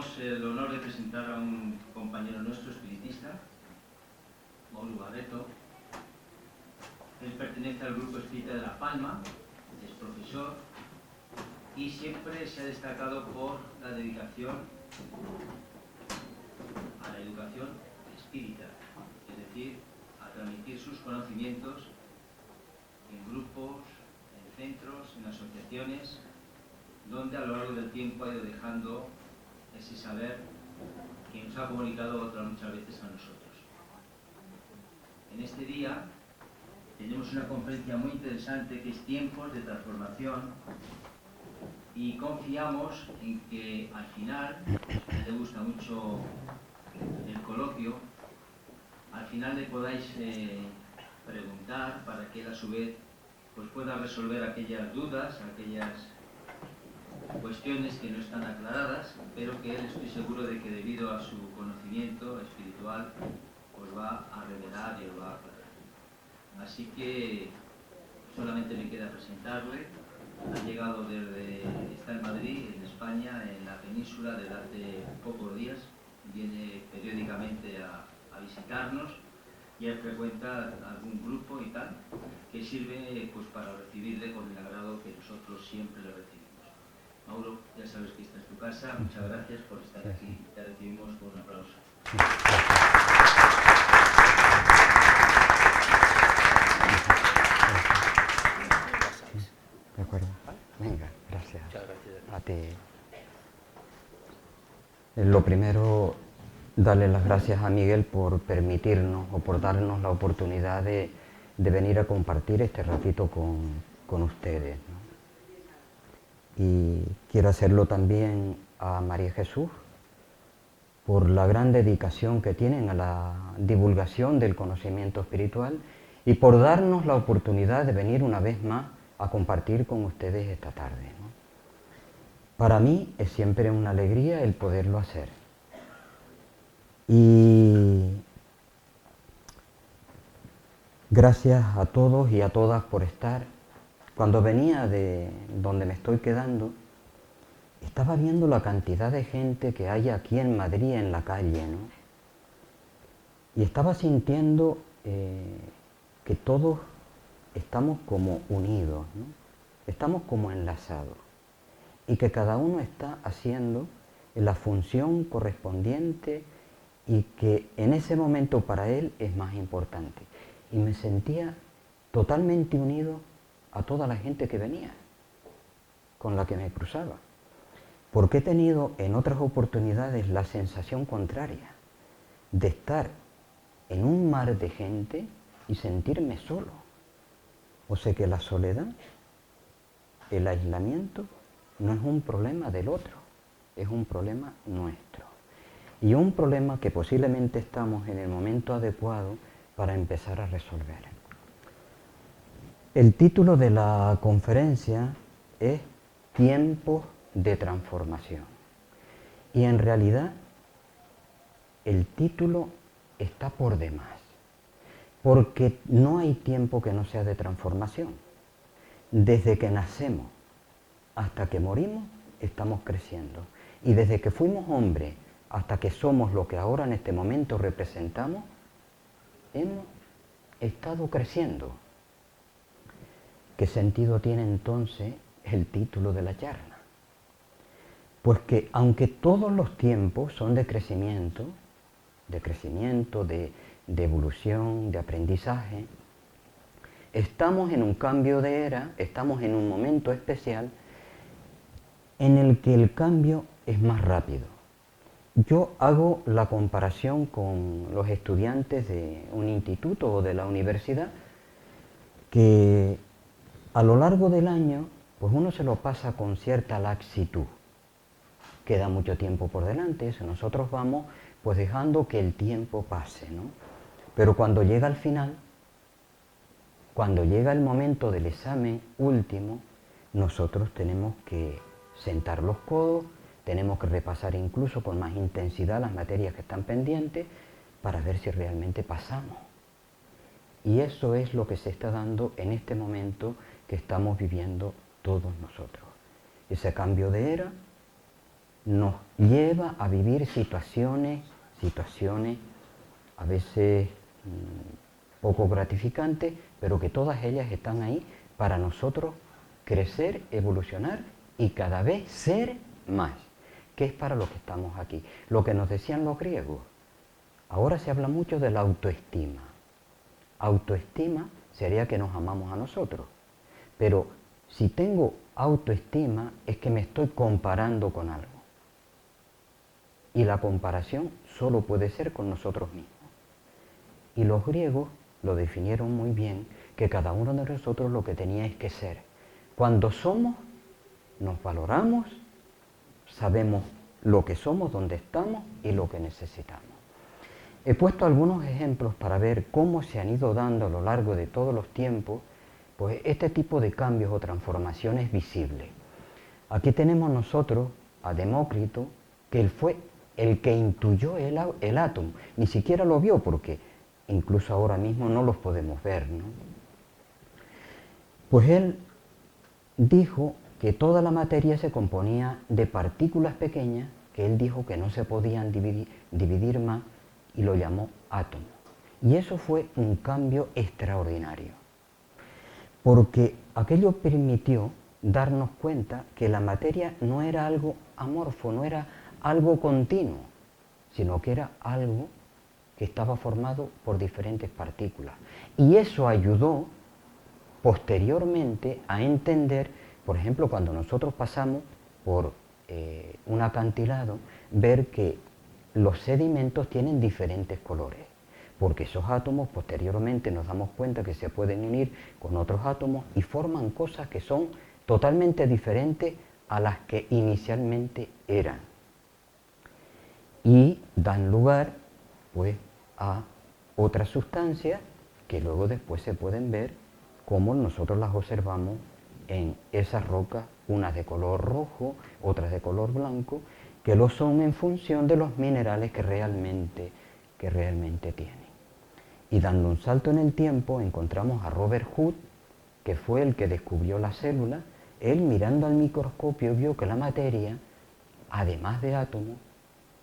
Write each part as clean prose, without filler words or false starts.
tenemos el honor de presentar a un compañero nuestro espiritista, Mauro Barreto. Él pertenece al grupo espírita de La Palma, es profesor y siempre se ha destacado por la dedicación a la educación espírita, es decir, a transmitir sus conocimientos en grupos, en centros, en asociaciones, donde a lo largo del tiempo ha ido dejando ese saber que nos ha comunicado muchas veces a nosotros. En este día tenemos una conferencia muy interesante que es Tiempos de Transformación, y confiamos en que al final, si te gusta mucho el coloquio, al final le podáis preguntar para que él a su vez pues pueda resolver aquellas dudas, aquellas cuestiones que no están aclaradas, pero que él, estoy seguro de que debido a su conocimiento espiritual pues va a revelar y lo va a aclarar. Así que solamente me queda presentarle. Ha llegado está en Madrid, en España, en la península desde hace pocos días. Viene periódicamente a visitarnos y él frecuenta algún grupo y tal, que sirve pues para recibirle con el agrado que nosotros siempre le recibimos. Mauro, ya sabes que esta es tu casa, muchas gracias por estar aquí, te recibimos con un aplauso. De acuerdo. Venga, gracias. Muchas gracias A ti. Lo primero, darle las gracias a Miguel por permitirnos o por darnos la oportunidad de venir a compartir este ratito con ustedes, ¿no? Y quiero hacerlo también a María Jesús por la gran dedicación que tienen a la divulgación del conocimiento espiritual y por darnos la oportunidad de venir una vez más a compartir con ustedes esta tarde, ¿no? Para mí es siempre una alegría el poderlo hacer. Y gracias a todos y a todas por estar. Cuando venía de donde me estoy quedando, estaba viendo la cantidad de gente que hay aquí en Madrid en la calle, ¿no? Y estaba sintiendo que todos estamos como unidos, ¿no? Estamos como enlazados y que cada uno está haciendo la función correspondiente y que en ese momento para él es más importante. Y me sentía totalmente unido a toda la gente que venía, con la que me cruzaba. Porque he tenido en otras oportunidades la sensación contraria, de estar en un mar de gente y sentirme solo. O sea que la soledad, el aislamiento, no es un problema del otro, es un problema nuestro. Y un problema que posiblemente estamos en el momento adecuado para empezar a resolver. El título de la conferencia es Tiempos de Transformación. Y en realidad el título está por demás, porque no hay tiempo que no sea de transformación. Desde que nacemos hasta que morimos estamos creciendo. Y desde que fuimos hombres hasta que somos lo que ahora en este momento representamos, hemos estado creciendo. ¿Qué sentido tiene entonces el título de la charla? Pues que aunque todos los tiempos son de crecimiento, de evolución, de aprendizaje, estamos en un cambio de era, estamos en un momento especial en el que el cambio es más rápido. Yo hago la comparación con los estudiantes de un instituto o de la universidad, que a lo largo del año pues uno se lo pasa con cierta laxitud. Queda mucho tiempo por delante, eso nosotros vamos pues dejando que el tiempo pase, ¿no? Pero cuando llega al final, cuando llega el momento del examen último, nosotros tenemos que sentar los codos, tenemos que repasar incluso con más intensidad las materias que están pendientes para ver si realmente pasamos. Y eso es lo que se está dando en este momento que estamos viviendo todos nosotros. Ese cambio de era nos lleva a vivir situaciones a veces poco gratificantes, pero que todas ellas están ahí para nosotros crecer, evolucionar y cada vez ser más, que es para lo que estamos aquí. Lo que nos decían los griegos. Ahora se habla mucho de la autoestima. Autoestima sería que nos amamos a nosotros, pero si tengo autoestima es que me estoy comparando con algo. Y la comparación solo puede ser con nosotros mismos. Y los griegos lo definieron muy bien, que cada uno de nosotros lo que tenía es que ser. Cuando somos, nos valoramos, sabemos lo que somos, dónde estamos y lo que necesitamos. He puesto algunos ejemplos para ver cómo se han ido dando a lo largo de todos los tiempos pues este tipo de cambios o transformaciones visibles. Aquí tenemos nosotros a Demócrito, que él fue el que intuyó el átomo. Ni siquiera lo vio porque incluso ahora mismo no los podemos ver, ¿no? Pues él dijo que toda la materia se componía de partículas pequeñas que él dijo que no se podían dividir más y lo llamó átomo. Y eso fue un cambio extraordinario, porque aquello permitió darnos cuenta que la materia no era algo amorfo, no era algo continuo, sino que era algo que estaba formado por diferentes partículas. Y eso ayudó posteriormente a entender, por ejemplo, cuando nosotros pasamos por un acantilado, ver que los sedimentos tienen diferentes colores, porque esos átomos posteriormente nos damos cuenta que se pueden unir con otros átomos y forman cosas que son totalmente diferentes a las que inicialmente eran. Y dan lugar pues a otras sustancias que luego después se pueden ver como nosotros las observamos en esas rocas, unas de color rojo, otras de color blanco, que lo son en función de los minerales que realmente tienen. Y dando un salto en el tiempo encontramos a Robert Hooke, que fue el que descubrió la célula. Él mirando al microscopio vio que la materia, además de átomos,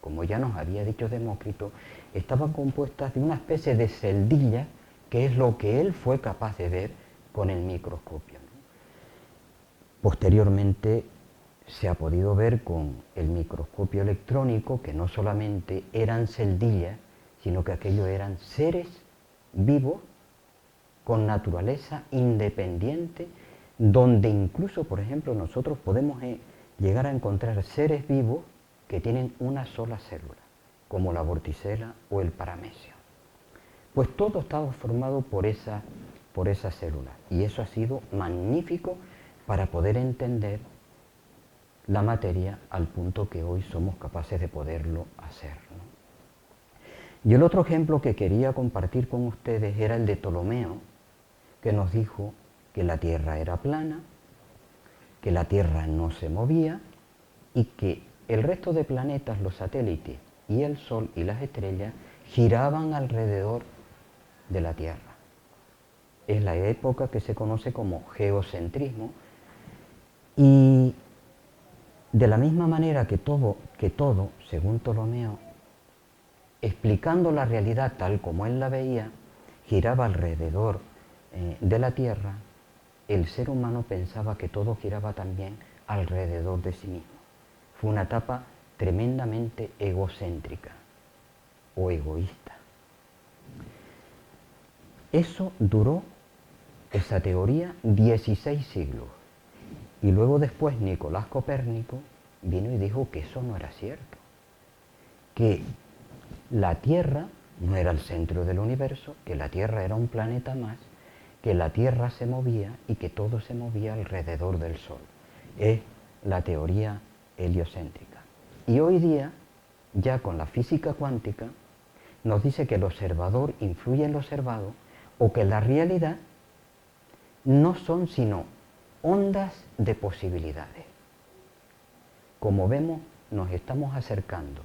como ya nos había dicho Demócrito, estaban compuestas de una especie de celdilla, que es lo que él fue capaz de ver con el microscopio. Posteriormente se ha podido ver con el microscopio electrónico que no solamente eran celdillas, sino que aquello eran seres vivos con naturaleza independiente, donde incluso, por ejemplo, nosotros podemos llegar a encontrar seres vivos que tienen una sola célula, como la vorticela o el paramesio. Pues todo estaba formado por esa célula, y eso ha sido magnífico para poder entender la materia al punto que hoy somos capaces de poderlo hacer, ¿no? Y el otro ejemplo que quería compartir con ustedes era el de Ptolomeo, que nos dijo que la Tierra era plana, que la Tierra no se movía y que el resto de planetas, los satélites y el Sol y las estrellas giraban alrededor de la Tierra. Es la época que se conoce como geocentrismo, y de la misma manera que todo, según Ptolomeo, explicando la realidad tal como él la veía, giraba alrededor de la Tierra, el ser humano pensaba que todo giraba también alrededor de sí mismo. Fue una etapa tremendamente egocéntrica o egoísta. Eso duró, esa teoría, 16 siglos. Y luego después Nicolás Copérnico vino y dijo que eso no era cierto, que la Tierra no era el centro del universo, que la Tierra era un planeta más, que la Tierra se movía y que todo se movía alrededor del Sol. Es la teoría heliocéntrica. Y hoy día, ya con la física cuántica, nos dice que el observador influye en lo observado, o que la realidad no son sino ondas de posibilidades. Como vemos, nos estamos acercando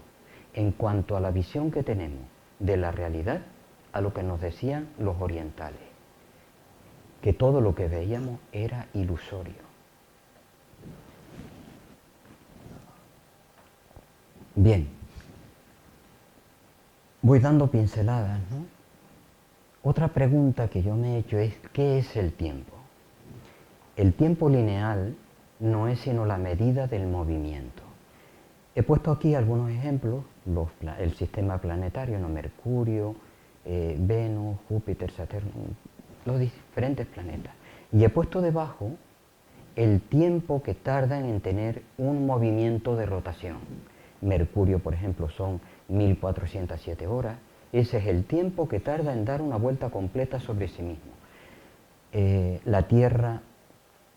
en cuanto a la visión que tenemos de la realidad a lo que nos decían los orientales, que todo lo que veíamos era ilusorio. Bien, voy dando pinceladas, ¿no? Otra pregunta que yo me he hecho es, ¿qué es el tiempo? El tiempo lineal no es sino la medida del movimiento. He puesto aquí algunos ejemplos, el sistema planetario, ¿no? Mercurio, Venus, Júpiter, Saturno, los diferentes planetas. Y he puesto debajo el tiempo que tardan en tener un movimiento de rotación. Mercurio, por ejemplo, son 1407 horas. Ese es el tiempo que tarda en dar una vuelta completa sobre sí mismo. La Tierra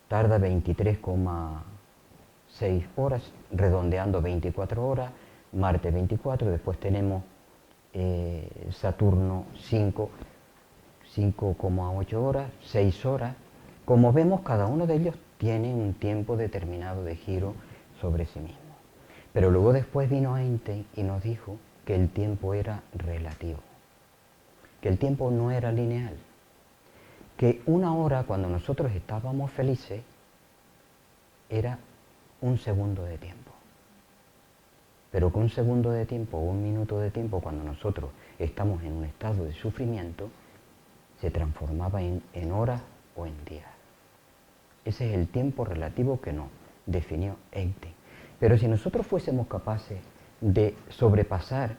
tarda 23,6 horas, redondeando 24 horas, Marte 24, después tenemos Saturno 5,8 horas, 6 horas. Como vemos, cada uno de ellos tiene un tiempo determinado de giro sobre sí mismo. Pero luego después vino Einstein y nos dijo que el tiempo era relativo, que el tiempo no era lineal, que una hora cuando nosotros estábamos felices era un segundo de tiempo, pero que un segundo de tiempo o un minuto de tiempo cuando nosotros estamos en un estado de sufrimiento se transformaba en horas o en días. Ese es el tiempo relativo que nos definió Einstein. Pero si nosotros fuésemos capaces de sobrepasar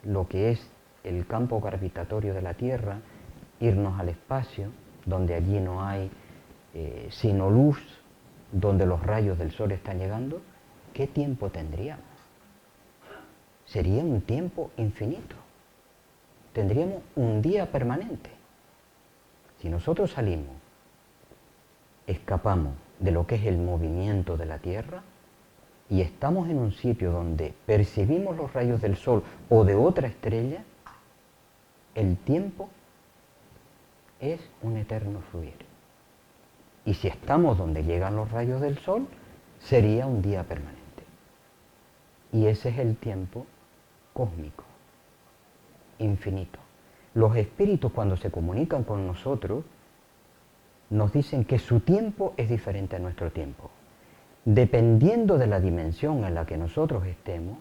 lo que es el campo gravitatorio de la Tierra, irnos al espacio, donde allí no hay sino luz, donde los rayos del sol están llegando, ¿qué tiempo tendríamos? Sería un tiempo infinito. Tendríamos un día permanente. Si nosotros salimos, escapamos de lo que es el movimiento de la Tierra y estamos en un sitio donde percibimos los rayos del sol o de otra estrella, el tiempo es un eterno fluir. Y si estamos donde llegan los rayos del sol, sería un día permanente. Y ese es el tiempo cósmico, infinito. Los espíritus, cuando se comunican con nosotros, nos dicen que su tiempo es diferente a nuestro tiempo. Dependiendo de la dimensión en la que nosotros estemos,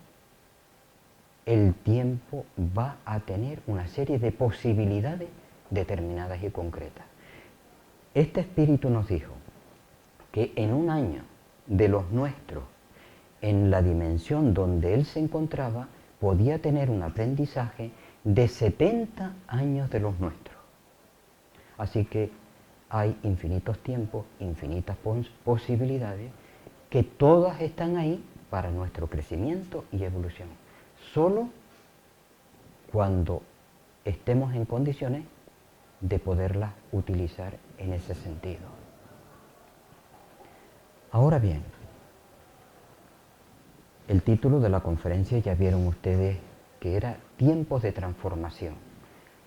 el tiempo va a tener una serie de posibilidades determinadas y concretas. Este espíritu nos dijo que en un año de los nuestros, en la dimensión donde él se encontraba, podía tener un aprendizaje de 70 años de los nuestros. Así que hay infinitos tiempos, infinitas posibilidades, que todas están ahí para nuestro crecimiento y evolución. Solo cuando estemos en condiciones de poderlas utilizar en ese sentido. Ahora bien, el título de la conferencia ya vieron ustedes que era Tiempos de transformación.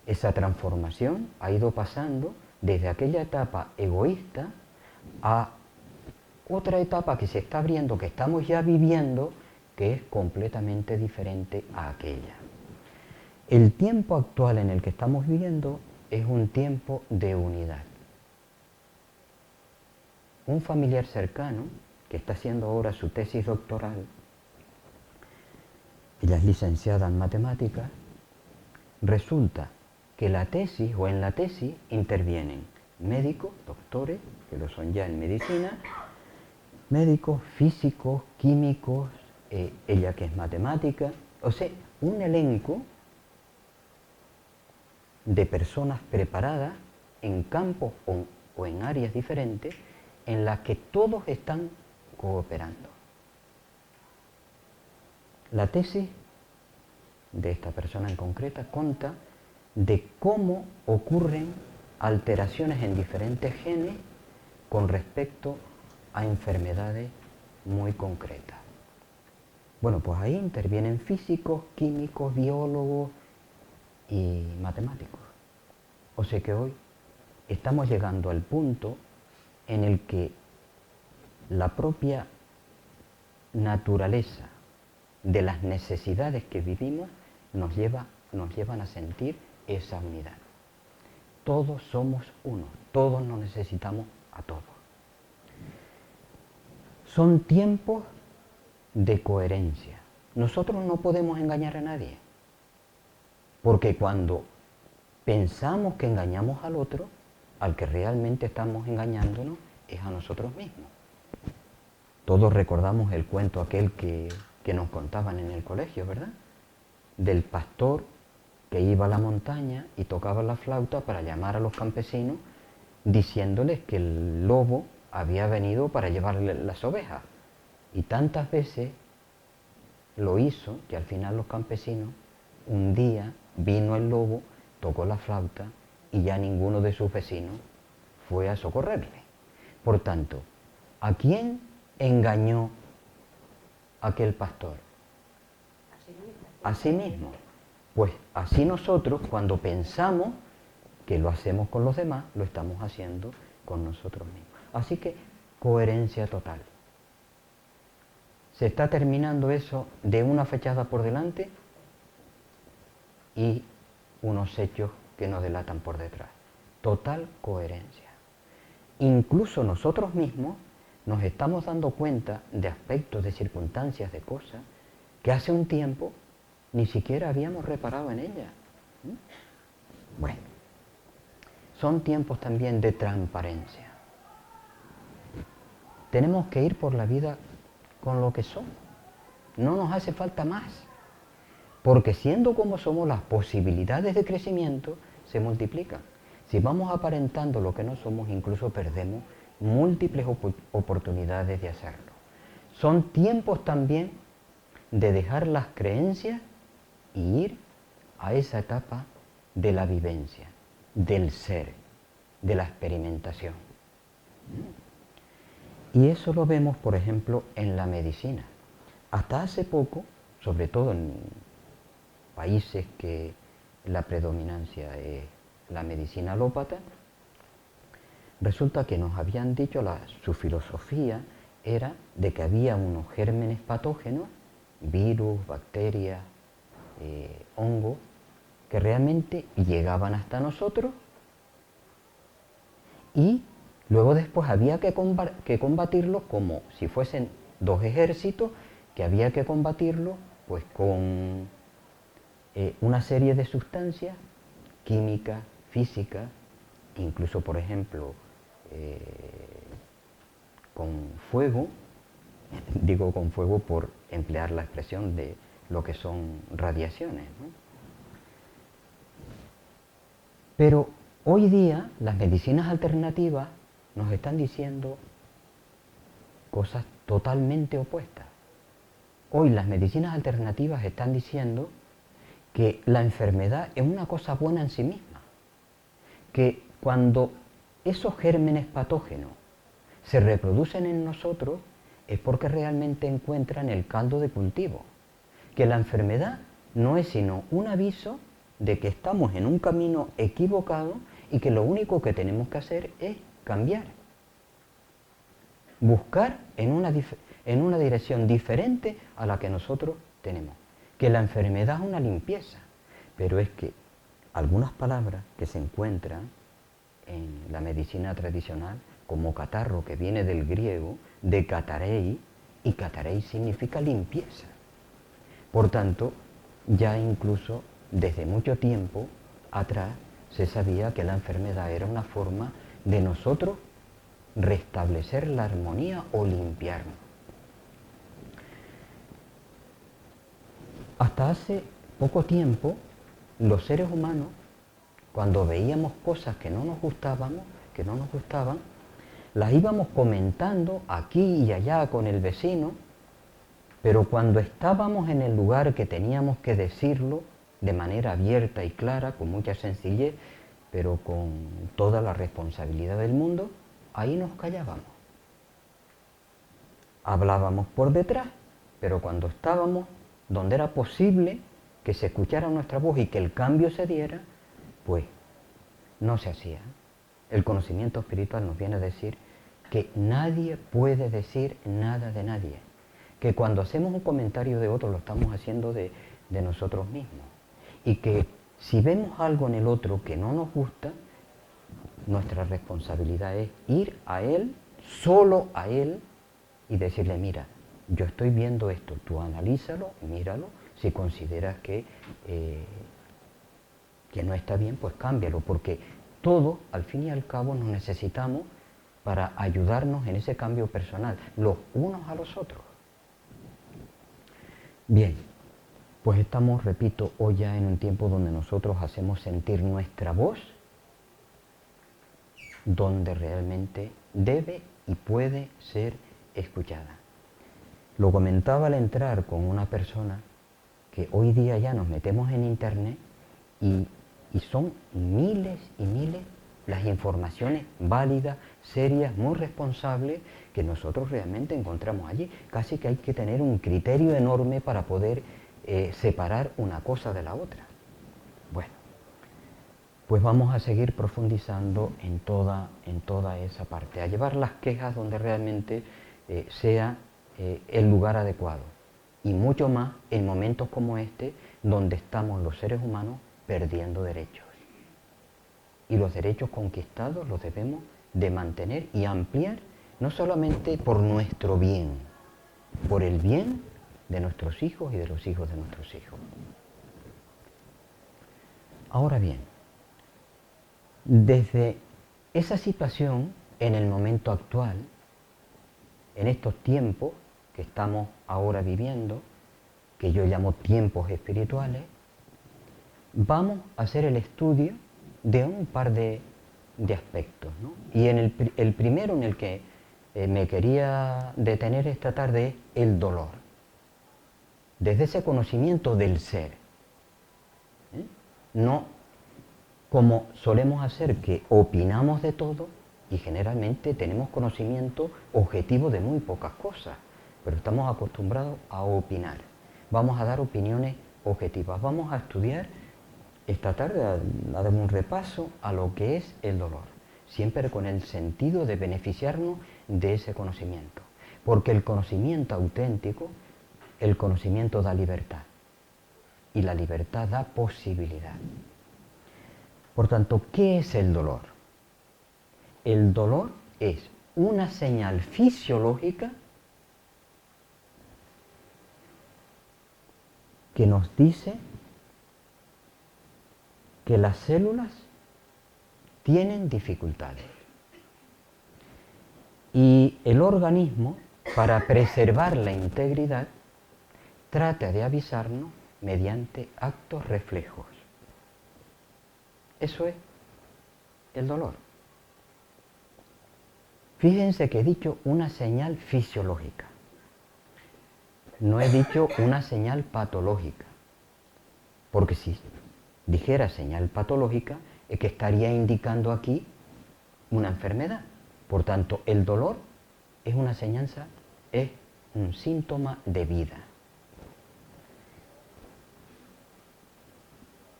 Esa transformación ha ido pasando desde aquella etapa egoísta a otra etapa que se está abriendo, que estamos ya viviendo, que es completamente diferente a aquella. El tiempo actual en el que estamos viviendo es un tiempo de unidad. Un familiar cercano, que está haciendo ahora su tesis doctoral, ella es licenciada en matemáticas, resulta que la tesis o en la tesis intervienen médicos, doctores, que lo son ya en medicina, médicos, físicos, químicos, ella que es matemática, o sea, un elenco de personas preparadas en campos o en áreas diferentes en las que todos están cooperando. La tesis de esta persona en concreta conta de cómo ocurren alteraciones en diferentes genes con respecto a enfermedades muy concretas. Bueno, pues ahí intervienen físicos, químicos, biólogos y matemáticos. O sea que hoy estamos llegando al punto en el que la propia naturaleza de las necesidades que vivimos nos llevan a sentir esa unidad. Todos somos uno, todos nos necesitamos a todos. Son tiempos de coherencia. Nosotros no podemos engañar a nadie, porque cuando pensamos que engañamos al otro, al que realmente estamos engañándonos es a nosotros mismos. Todos recordamos el cuento aquel que nos contaban en el colegio, ¿verdad? Del pastor que iba a la montaña y tocaba la flauta para llamar a los campesinos diciéndoles que el lobo había venido para llevarle las ovejas. Y tantas veces lo hizo que al final los campesinos, un día vino el lobo, tocó la flauta y ya ninguno de sus vecinos fue a socorrerle. Por tanto, ¿a quién engañó aquel pastor? A sí mismo. Pues así nosotros, cuando pensamos que lo hacemos con los demás, lo estamos haciendo con nosotros mismos. Así que coherencia total. Se está terminando eso de una fachada por delante y unos hechos que nos delatan por detrás. Total coherencia. Incluso nosotros mismos nos estamos dando cuenta de aspectos, de circunstancias, de cosas que hace un tiempo ni siquiera habíamos reparado en ellas. Bueno, son tiempos también de transparencia. Tenemos que ir por la vida con lo que somos. No nos hace falta más. Porque siendo como somos, las posibilidades de crecimiento se multiplican. Si vamos aparentando lo que no somos, incluso perdemos múltiples oportunidades de hacerlo. Son tiempos también de dejar las creencias y ir a esa etapa de la vivencia, del ser, de la experimentación. Y eso lo vemos, por ejemplo, en la medicina. Hasta hace poco, sobre todo en países que la predominancia es la medicina alópata, resulta que nos habían dicho, su filosofía era de que había unos gérmenes patógenos, virus, bacterias, hongos, que realmente llegaban hasta nosotros y luego después había que combatirlos como si fuesen dos ejércitos, que había que combatirlos pues con una serie de sustancias químicas, físicas, incluso por ejemplo con fuego, digo con fuego por emplear la expresión de lo que son radiaciones, ¿no? Pero hoy día las medicinas alternativas nos están diciendo cosas totalmente opuestas. Hoy las medicinas alternativas están diciendo que la enfermedad es una cosa buena en sí misma, que cuando esos gérmenes patógenos se reproducen en nosotros es porque realmente encuentran el caldo de cultivo, que la enfermedad no es sino un aviso de que estamos en un camino equivocado y que lo único que tenemos que hacer es cambiar, buscar en una dirección diferente a la que nosotros tenemos, que la enfermedad es una limpieza, pero es que algunas palabras que se encuentran en la medicina tradicional, como catarro, que viene del griego, de catarei, y catarei significa limpieza. Por tanto, ya incluso desde mucho tiempo atrás se sabía que la enfermedad era una forma de nosotros restablecer la armonía o limpiarnos. Hasta hace poco tiempo, los seres humanos, cuando veíamos cosas que no nos gustaban, las íbamos comentando aquí y allá con el vecino, pero cuando estábamos en el lugar que teníamos que decirlo de manera abierta y clara, con mucha sencillez, pero con toda la responsabilidad del mundo, ahí nos callábamos. Hablábamos por detrás, pero cuando estábamos donde era posible que se escuchara nuestra voz y que el cambio se diera, pues no se hacía. El conocimiento espiritual nos viene a decir que nadie puede decir nada de nadie, que cuando hacemos un comentario de otro lo estamos haciendo de nosotros mismos, y que si vemos algo en el otro que no nos gusta, nuestra responsabilidad es ir a él, solo a él, y decirle, mira, yo estoy viendo esto, tú analízalo, míralo, si consideras que no está bien, pues cámbialo, porque todo, al fin y al cabo, nos necesitamos para ayudarnos en ese cambio personal, los unos a los otros. Bien, pues estamos, repito, hoy ya en un tiempo donde nosotros hacemos sentir nuestra voz, donde realmente debe y puede ser escuchada. Lo comentaba al entrar con una persona que hoy día ya nos metemos en internet y son miles y miles las informaciones válidas, serias, muy responsables que nosotros realmente encontramos allí. Casi que hay que tener un criterio enorme para poder separar una cosa de la otra. Bueno, pues vamos a seguir profundizando en toda esa parte, a llevar las quejas donde realmente sea el lugar adecuado. Y mucho más en momentos como este, donde estamos los seres humanos perdiendo derechos. Y los derechos conquistados los debemos de mantener y ampliar, no solamente por nuestro bien, por el bien de nuestros hijos y de los hijos de nuestros hijos. Ahora bien, desde esa situación, en el momento actual, en estos tiempos que estamos ahora viviendo, que yo llamo tiempos espirituales, vamos a hacer el estudio de un par de aspectos, ¿no? Y en el primero en el que me quería detener esta tarde es el dolor. Desde ese conocimiento del ser. No como solemos hacer, que opinamos de todo y generalmente tenemos conocimiento objetivo de muy pocas cosas, pero estamos acostumbrados a opinar. Vamos a dar opiniones objetivas. Vamos a estudiar esta tarde, a dar un repaso a lo que es el dolor, siempre con el sentido de beneficiarnos de ese conocimiento, porque el conocimiento auténtico, el conocimiento da libertad, y la libertad da posibilidad. Por tanto, ¿qué es el dolor? El dolor es una señal fisiológica que nos dice que las células tienen dificultades. Y el organismo, para preservar la integridad, trata de avisarnos mediante actos reflejos. Eso es el dolor. Fíjense que he dicho una señal fisiológica. No he dicho una señal patológica. Porque si dijera señal patológica, es que estaría indicando aquí una enfermedad. Por tanto, el dolor es una señal, es un síntoma de vida.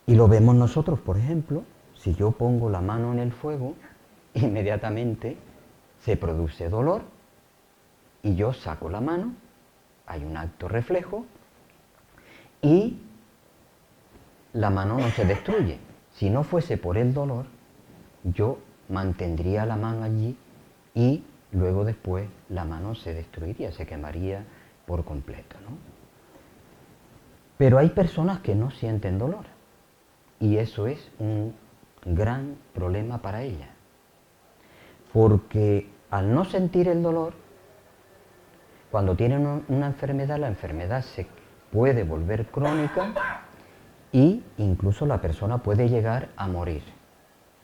Y lo vemos nosotros, por ejemplo, si yo pongo la mano en el fuego, inmediatamente se produce dolor y yo saco la mano, hay un acto reflejo y la mano no se destruye. Si no fuese por el dolor, yo mantendría la mano allí y luego después la mano se destruiría, se quemaría por completo, ¿no? Pero hay personas que no sienten dolor y eso es un gran problema para ellas, porque al no sentir el dolor, cuando tienen una enfermedad, la enfermedad se puede volver crónica e incluso la persona puede llegar a morir.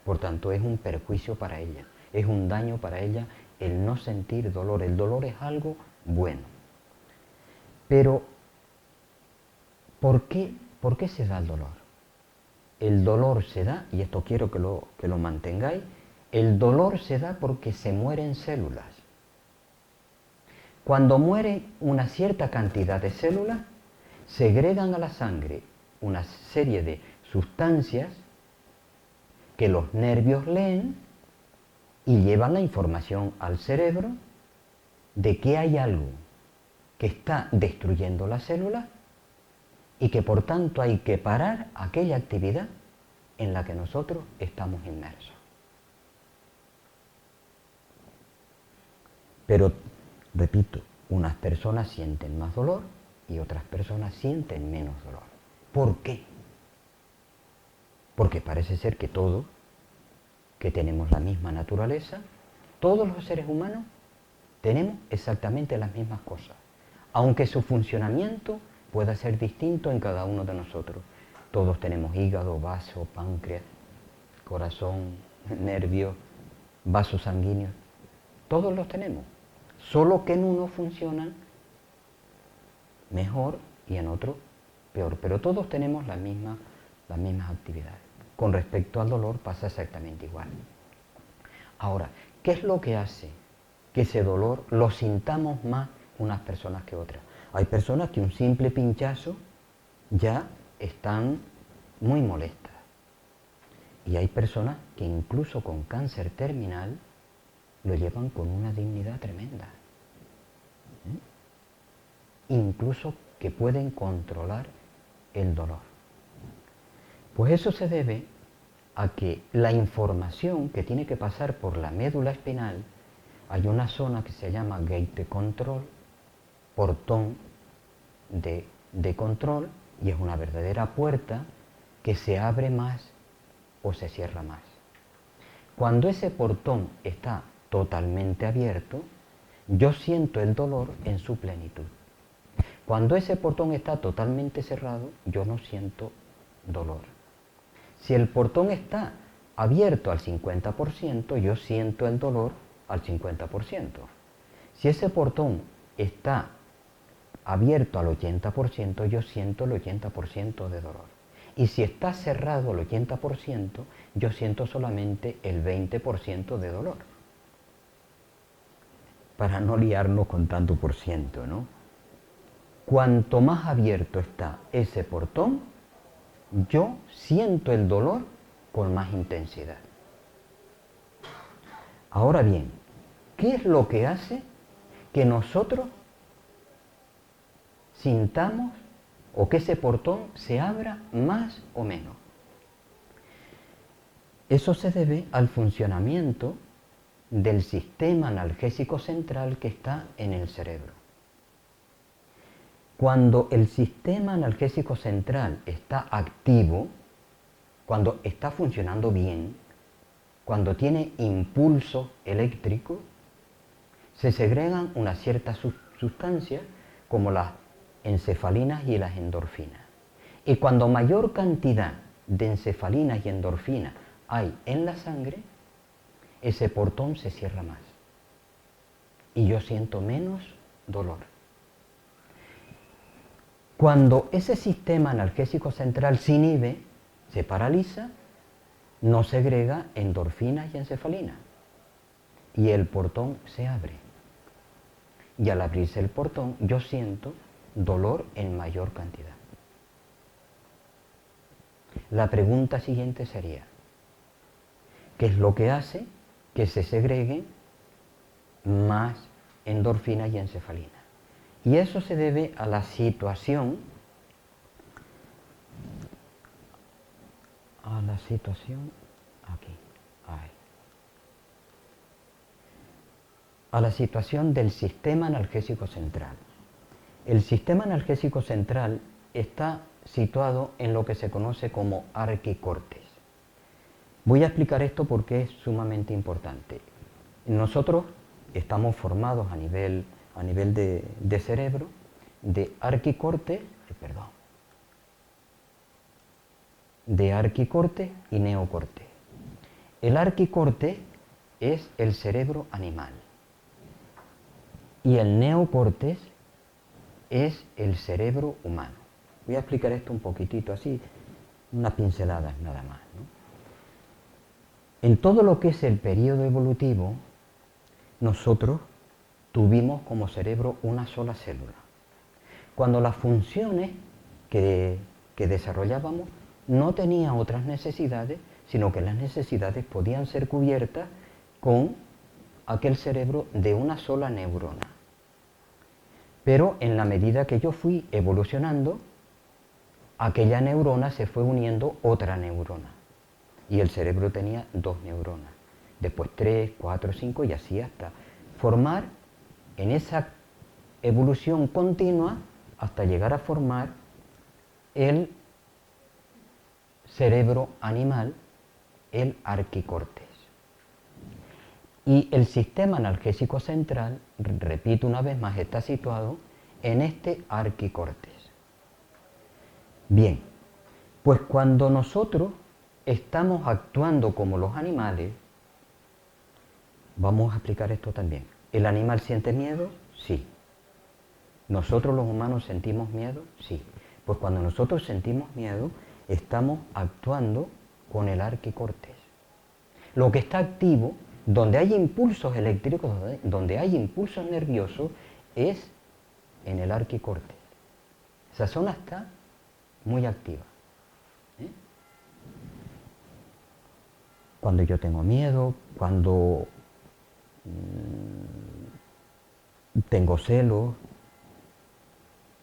Por tanto, es un perjuicio para ella, es un daño para ella el no sentir dolor. El dolor es algo bueno. Pero, ¿por qué se da el dolor? El dolor se da, y esto quiero que lo mantengáis, el dolor se da porque se mueren células. Cuando muere una cierta cantidad de células, segregan a la sangre una serie de sustancias que los nervios leen y llevan la información al cerebro de que hay algo que está destruyendo la célula y que por tanto hay que parar aquella actividad en la que nosotros estamos inmersos. Pero, repito, Unas personas sienten más dolor y otras personas sienten menos dolor. ¿Por qué? Porque parece ser que todos, que tenemos la misma naturaleza, todos los seres humanos tenemos exactamente las mismas cosas, aunque su funcionamiento pueda ser distinto en cada uno de nosotros. Todos tenemos hígado, vaso, páncreas, corazón, nervios, vasos sanguíneos. Todos los tenemos, solo que en uno funcionan mejor y en otro peor, pero todos tenemos las mismas actividades. Con respecto al dolor pasa exactamente igual. Ahora, ¿qué es lo que hace que ese dolor lo sintamos más unas personas que otras? Hay personas que un simple pinchazo ya están muy molestas. Y hay personas que incluso con cáncer terminal lo llevan con una dignidad tremenda. Incluso que pueden controlar el dolor. Pues eso se debe a que la información que tiene que pasar por la médula espinal, hay una zona que se llama gate control, portón de control, y es una verdadera puerta que se abre más o se cierra más. Cuando ese portón está totalmente abierto, yo siento el dolor en su plenitud. Cuando ese portón está totalmente cerrado, yo no siento dolor. Si el portón está abierto al 50%, yo siento el dolor al 50%. Si ese portón está abierto al 80%, yo siento el 80% de dolor. Y si está cerrado al 80%, yo siento solamente el 20% de dolor. Para no liarnos con tanto por ciento, ¿no? Cuanto más abierto está ese portón, yo siento el dolor con más intensidad. Ahora bien, ¿qué es lo que hace que nosotros sintamos o que ese portón se abra más o menos? Eso se debe al funcionamiento del sistema analgésico central que está en el cerebro. Cuando el sistema analgésico central está activo, cuando está funcionando bien, cuando tiene impulso eléctrico, se segregan unas ciertas sustancias como las encefalinas y las endorfinas. Y cuando mayor cantidad de encefalinas y endorfinas hay en la sangre, ese portón se cierra más. Y yo siento menos dolor. Cuando ese sistema analgésico central se inhibe, se paraliza, no segrega endorfinas y encefalinas. Y el portón se abre. Y al abrirse el portón, yo siento dolor en mayor cantidad. La pregunta siguiente sería, ¿qué es lo que hace que se segreguen más endorfinas y encefalinas? Y eso se debe a la situación, aquí, ahí, a la situación del sistema analgésico central. El sistema analgésico central está situado en lo que se conoce como arquicortes. Voy a explicar esto porque es sumamente importante. Nosotros estamos formados a nivel de cerebro de arquicorte y neocorte. El arquicorte es el cerebro animal y el neocorte es el cerebro humano. Voy a explicar esto un poquitito así, unas pinceladas nada más, ¿no? En todo lo que es el periodo evolutivo, nosotros tuvimos como cerebro una sola célula. Cuando las funciones que desarrollábamos no tenían otras necesidades, sino que las necesidades podían ser cubiertas con aquel cerebro de una sola neurona. Pero en la medida que yo fui evolucionando, aquella neurona se fue uniendo otra neurona. Y el cerebro tenía 2 neuronas. Después 3, 4, 5 y así hasta formar en esa evolución continua hasta llegar a formar el cerebro animal, el arquicortes. Y el sistema analgésico central, repito una vez más, está situado en este arquicortes. Bien, pues cuando nosotros estamos actuando como los animales, vamos a explicar esto también. ¿El animal siente miedo? Sí. ¿Nosotros los humanos sentimos miedo? Sí. Pues cuando nosotros sentimos miedo, estamos actuando con el arquicortes. Lo que está activo, donde hay impulsos eléctricos, donde hay impulsos nerviosos, es en el arquicortes. Esa zona está muy activa. Cuando yo tengo miedo, cuando tengo celos,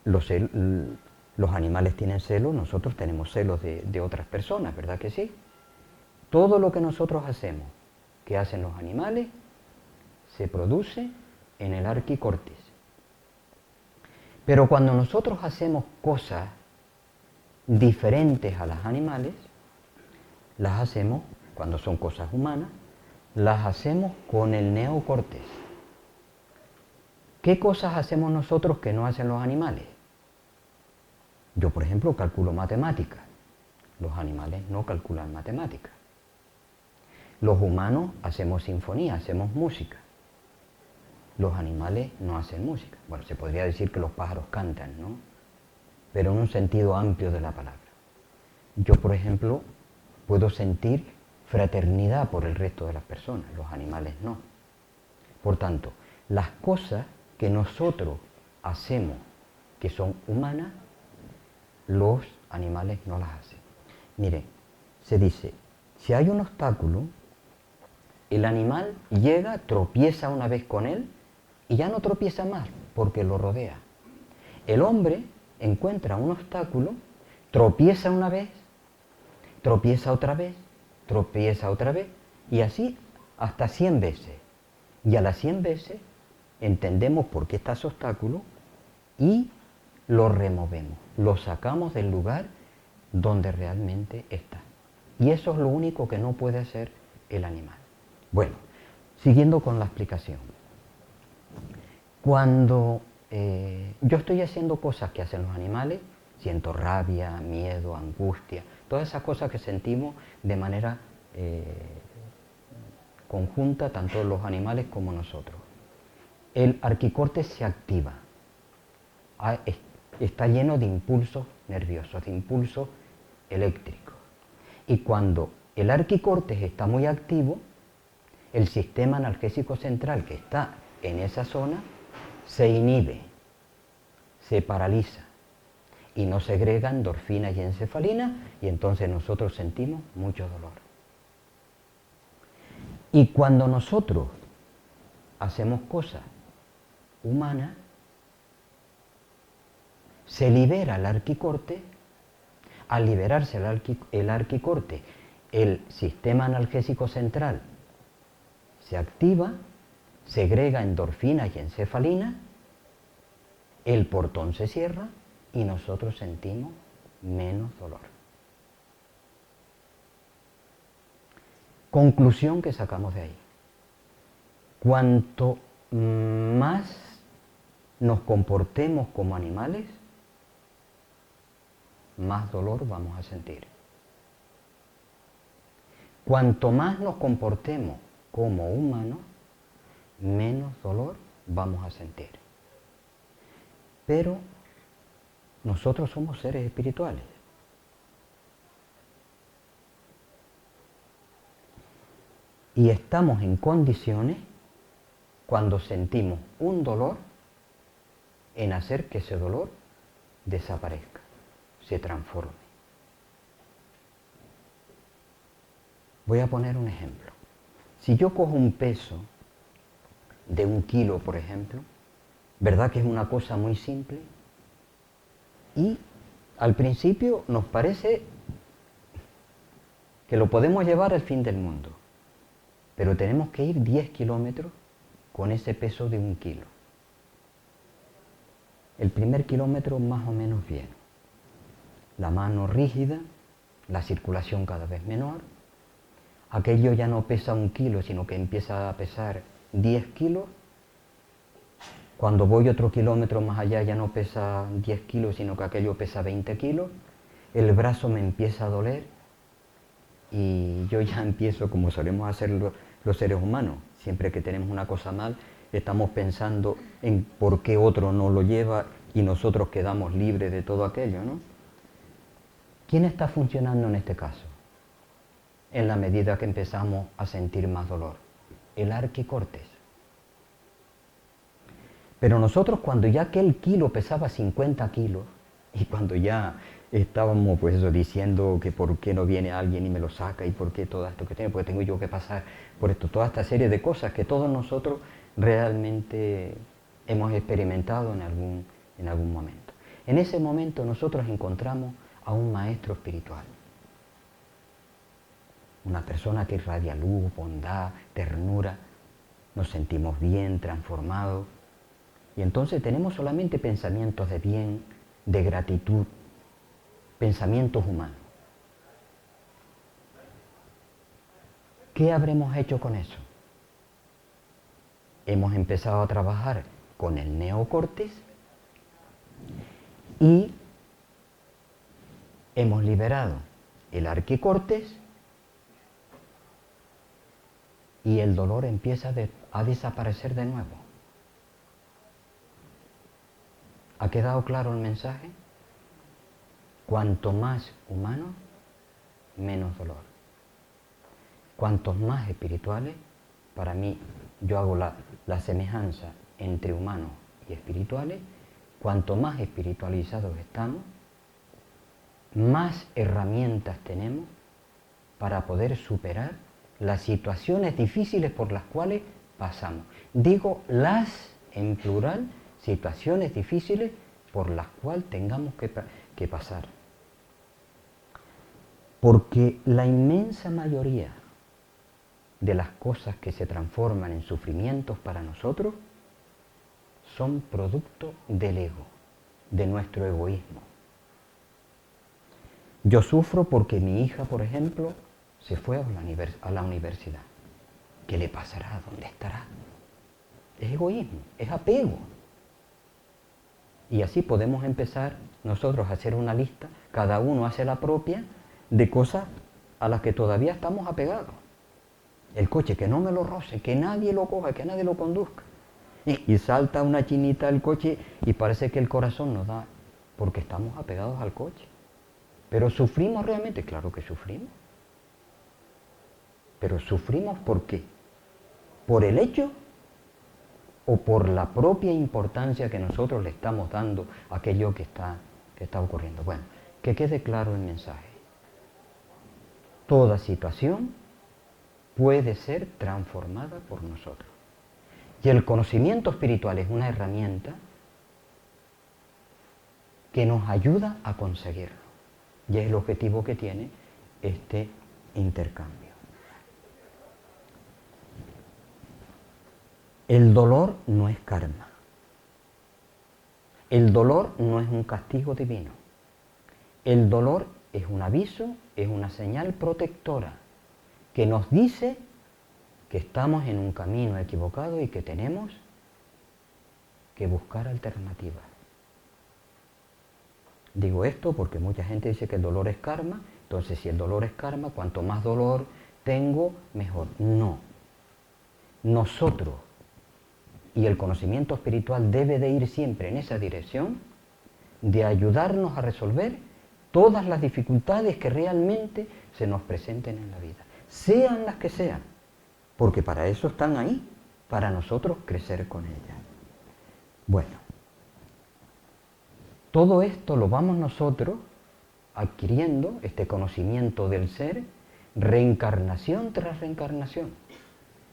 los animales tienen celos, nosotros tenemos celos de otras personas, ¿verdad que sí? Todo lo que nosotros hacemos, que hacen los animales, se produce en el arquicortes. Pero cuando nosotros hacemos cosas diferentes a las animales, las hacemos, cuando son cosas humanas, las hacemos con el neocortes. ¿Qué cosas hacemos nosotros que no hacen los animales? Yo, por ejemplo, calculo matemáticas. Los animales no calculan matemáticas. Los humanos hacemos sinfonía, hacemos música. Los animales no hacen música. Bueno, se podría decir que los pájaros cantan, ¿no? Pero en un sentido amplio de la palabra. Yo, por ejemplo, puedo sentir fraternidad por el resto de las personas, los animales no. Por tanto, las cosas que nosotros hacemos que son humanas, los animales no las hacen. Miren, se dice, si hay un obstáculo, el animal llega, tropieza una vez con él y ya no tropieza más porque lo rodea. El hombre encuentra un obstáculo, tropieza una vez, tropieza otra vez, tropieza otra vez y así hasta 100 veces. Y a las 100 veces entendemos por qué está ese obstáculo y lo removemos, lo sacamos del lugar donde realmente está. Y eso es lo único que no puede hacer el animal. Bueno, siguiendo con la explicación. Cuando yo estoy haciendo cosas que hacen los animales, siento rabia, miedo, angustia, todas esas cosas que sentimos de manera conjunta, tanto los animales como nosotros. El arquicortes se activa, está lleno de impulsos nerviosos, de impulsos eléctricos. Y cuando el arquicortes está muy activo, el sistema analgésico central que está en esa zona se inhibe, se paraliza y no segrega endorfina y encefalina y entonces nosotros sentimos mucho dolor. Y cuando nosotros hacemos cosas humanas, se libera el arquicorte. Al liberarse el arquicorte, el sistema analgésico central se activa, segrega endorfina y encefalina, el portón se cierra y nosotros sentimos menos dolor. Conclusión que sacamos de ahí. Cuanto más nos comportemos como animales, más dolor vamos a sentir. Cuanto más nos comportemos como humanos, menos dolor vamos a sentir. Pero nosotros somos seres espirituales. Y estamos en condiciones, cuando sentimos un dolor, en hacer que ese dolor desaparezca, se transforme. Voy a poner un ejemplo. Si yo cojo un peso de 1 kilo, por ejemplo, ¿verdad que es una cosa muy simple? Y al principio nos parece que lo podemos llevar al fin del mundo, pero tenemos que ir 10 kilómetros con ese peso de 1 kilo. El primer kilómetro más o menos bien. La mano rígida, la circulación cada vez menor. Aquello ya no pesa 1 kilo, sino que empieza a pesar 10 kilos. Cuando voy otro kilómetro más allá ya no pesa 10 kilos, sino que aquello pesa 20 kilos. El brazo me empieza a doler y yo ya empiezo, como solemos hacer los seres humanos, siempre que tenemos una cosa mal, estamos pensando en por qué otro no lo lleva y nosotros quedamos libres de todo aquello, ¿no? ¿Quién está funcionando en este caso? En la medida que empezamos a sentir más dolor. El arquicortes. Pero nosotros cuando ya aquel kilo pesaba 50 kilos y cuando ya estábamos pues eso, diciendo que por qué no viene alguien y me lo saca y por qué todo esto que tengo, porque tengo yo que pasar por esto, toda esta serie de cosas que todos nosotros realmente hemos experimentado en algún momento. En ese momento nosotros encontramos a un maestro espiritual, una persona que irradia luz, bondad, ternura, nos sentimos bien, transformados, y entonces tenemos solamente pensamientos de bien, de gratitud, pensamientos humanos. ¿Qué habremos hecho con eso? Hemos empezado a trabajar con el neocortes y hemos liberado el arquicortes y el dolor empieza a desaparecer de nuevo. ¿Ha quedado claro el mensaje? Cuanto más humano, menos dolor. Cuantos más espirituales, para mí, yo hago la semejanza entre humanos y espirituales, cuanto más espiritualizados estamos, más herramientas tenemos para poder superar las situaciones difíciles por las cuales pasamos. Digo las, en plural, situaciones difíciles por las cuales tengamos que pasar. Porque la inmensa mayoría de las cosas que se transforman en sufrimientos para nosotros son producto del ego, de nuestro egoísmo. Yo sufro porque mi hija, por ejemplo, se fue a la universidad. ¿Qué le pasará? ¿Dónde estará? Es egoísmo, es apego. Y así podemos empezar nosotros a hacer una lista, cada uno hace la propia, de cosas a las que todavía estamos apegados. El coche, que no me lo roce, que nadie lo coja, que nadie lo conduzca. Y salta una chinita el coche y parece que el corazón nos da, porque estamos apegados al coche. Pero ¿sufrimos realmente? Claro que sufrimos. Pero ¿sufrimos por qué? ¿Por el hecho o por la propia importancia que nosotros le estamos dando a aquello que está ocurriendo? Bueno, que quede claro el mensaje. Toda situación puede ser transformada por nosotros. Y el conocimiento espiritual es una herramienta que nos ayuda a conseguirlo. Y es el objetivo que tiene este intercambio. El dolor no es karma. El dolor no es un castigo divino. El dolor es un aviso, es una señal protectora que nos dice que estamos en un camino equivocado y que tenemos que buscar alternativas. Digo esto porque mucha gente dice que el dolor es karma, entonces si el dolor es karma, cuanto más dolor tengo, mejor. No. Nosotros y el conocimiento espiritual debe de ir siempre en esa dirección de ayudarnos a resolver todas las dificultades que realmente se nos presenten en la vida, sean las que sean, porque para eso están ahí, para nosotros crecer con ellas. Bueno, todo esto lo vamos nosotros adquiriendo, este conocimiento del ser, reencarnación tras reencarnación.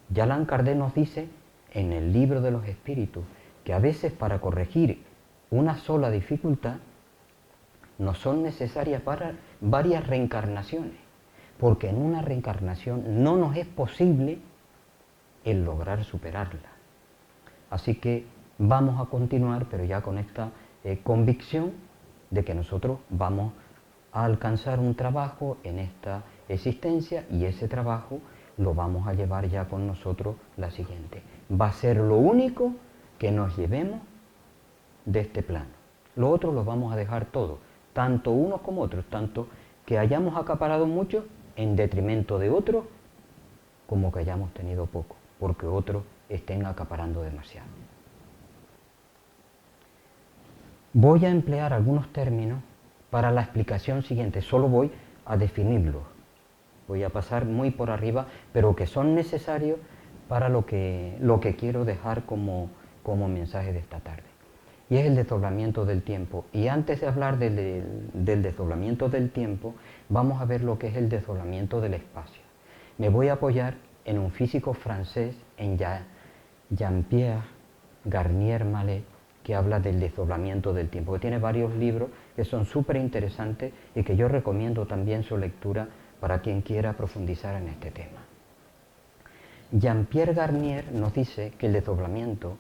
Ya Allan Kardec nos dice en el libro de los espíritus que a veces para corregir una sola dificultad nos son necesarias varias reencarnaciones, porque en una reencarnación no nos es posible el lograr superarla. Así que vamos a continuar, pero ya con esta convicción de que nosotros vamos a alcanzar un trabajo en esta existencia y ese trabajo lo vamos a llevar ya con nosotros la siguiente. Va a ser lo único que nos llevemos de este plano. Lo otro lo vamos a dejar todo, tanto unos como otros, tanto que hayamos acaparado mucho en detrimento de otros, como que hayamos tenido poco, porque otros estén acaparando demasiado. Voy a emplear algunos términos para la explicación siguiente, solo voy a definirlos. Voy a pasar muy por arriba, pero que son necesarios para lo que quiero dejar como mensaje de esta tarde. Y es el desdoblamiento del tiempo. Y antes de hablar del desdoblamiento del tiempo, vamos a ver lo que es el desdoblamiento del espacio. Me voy a apoyar en un físico francés, en Jean-Pierre Garnier Mallet, que habla del desdoblamiento del tiempo, que tiene varios libros que son súper interesantes y que yo recomiendo también su lectura para quien quiera profundizar en este tema. Jean-Pierre Garnier nos dice que el desdoblamiento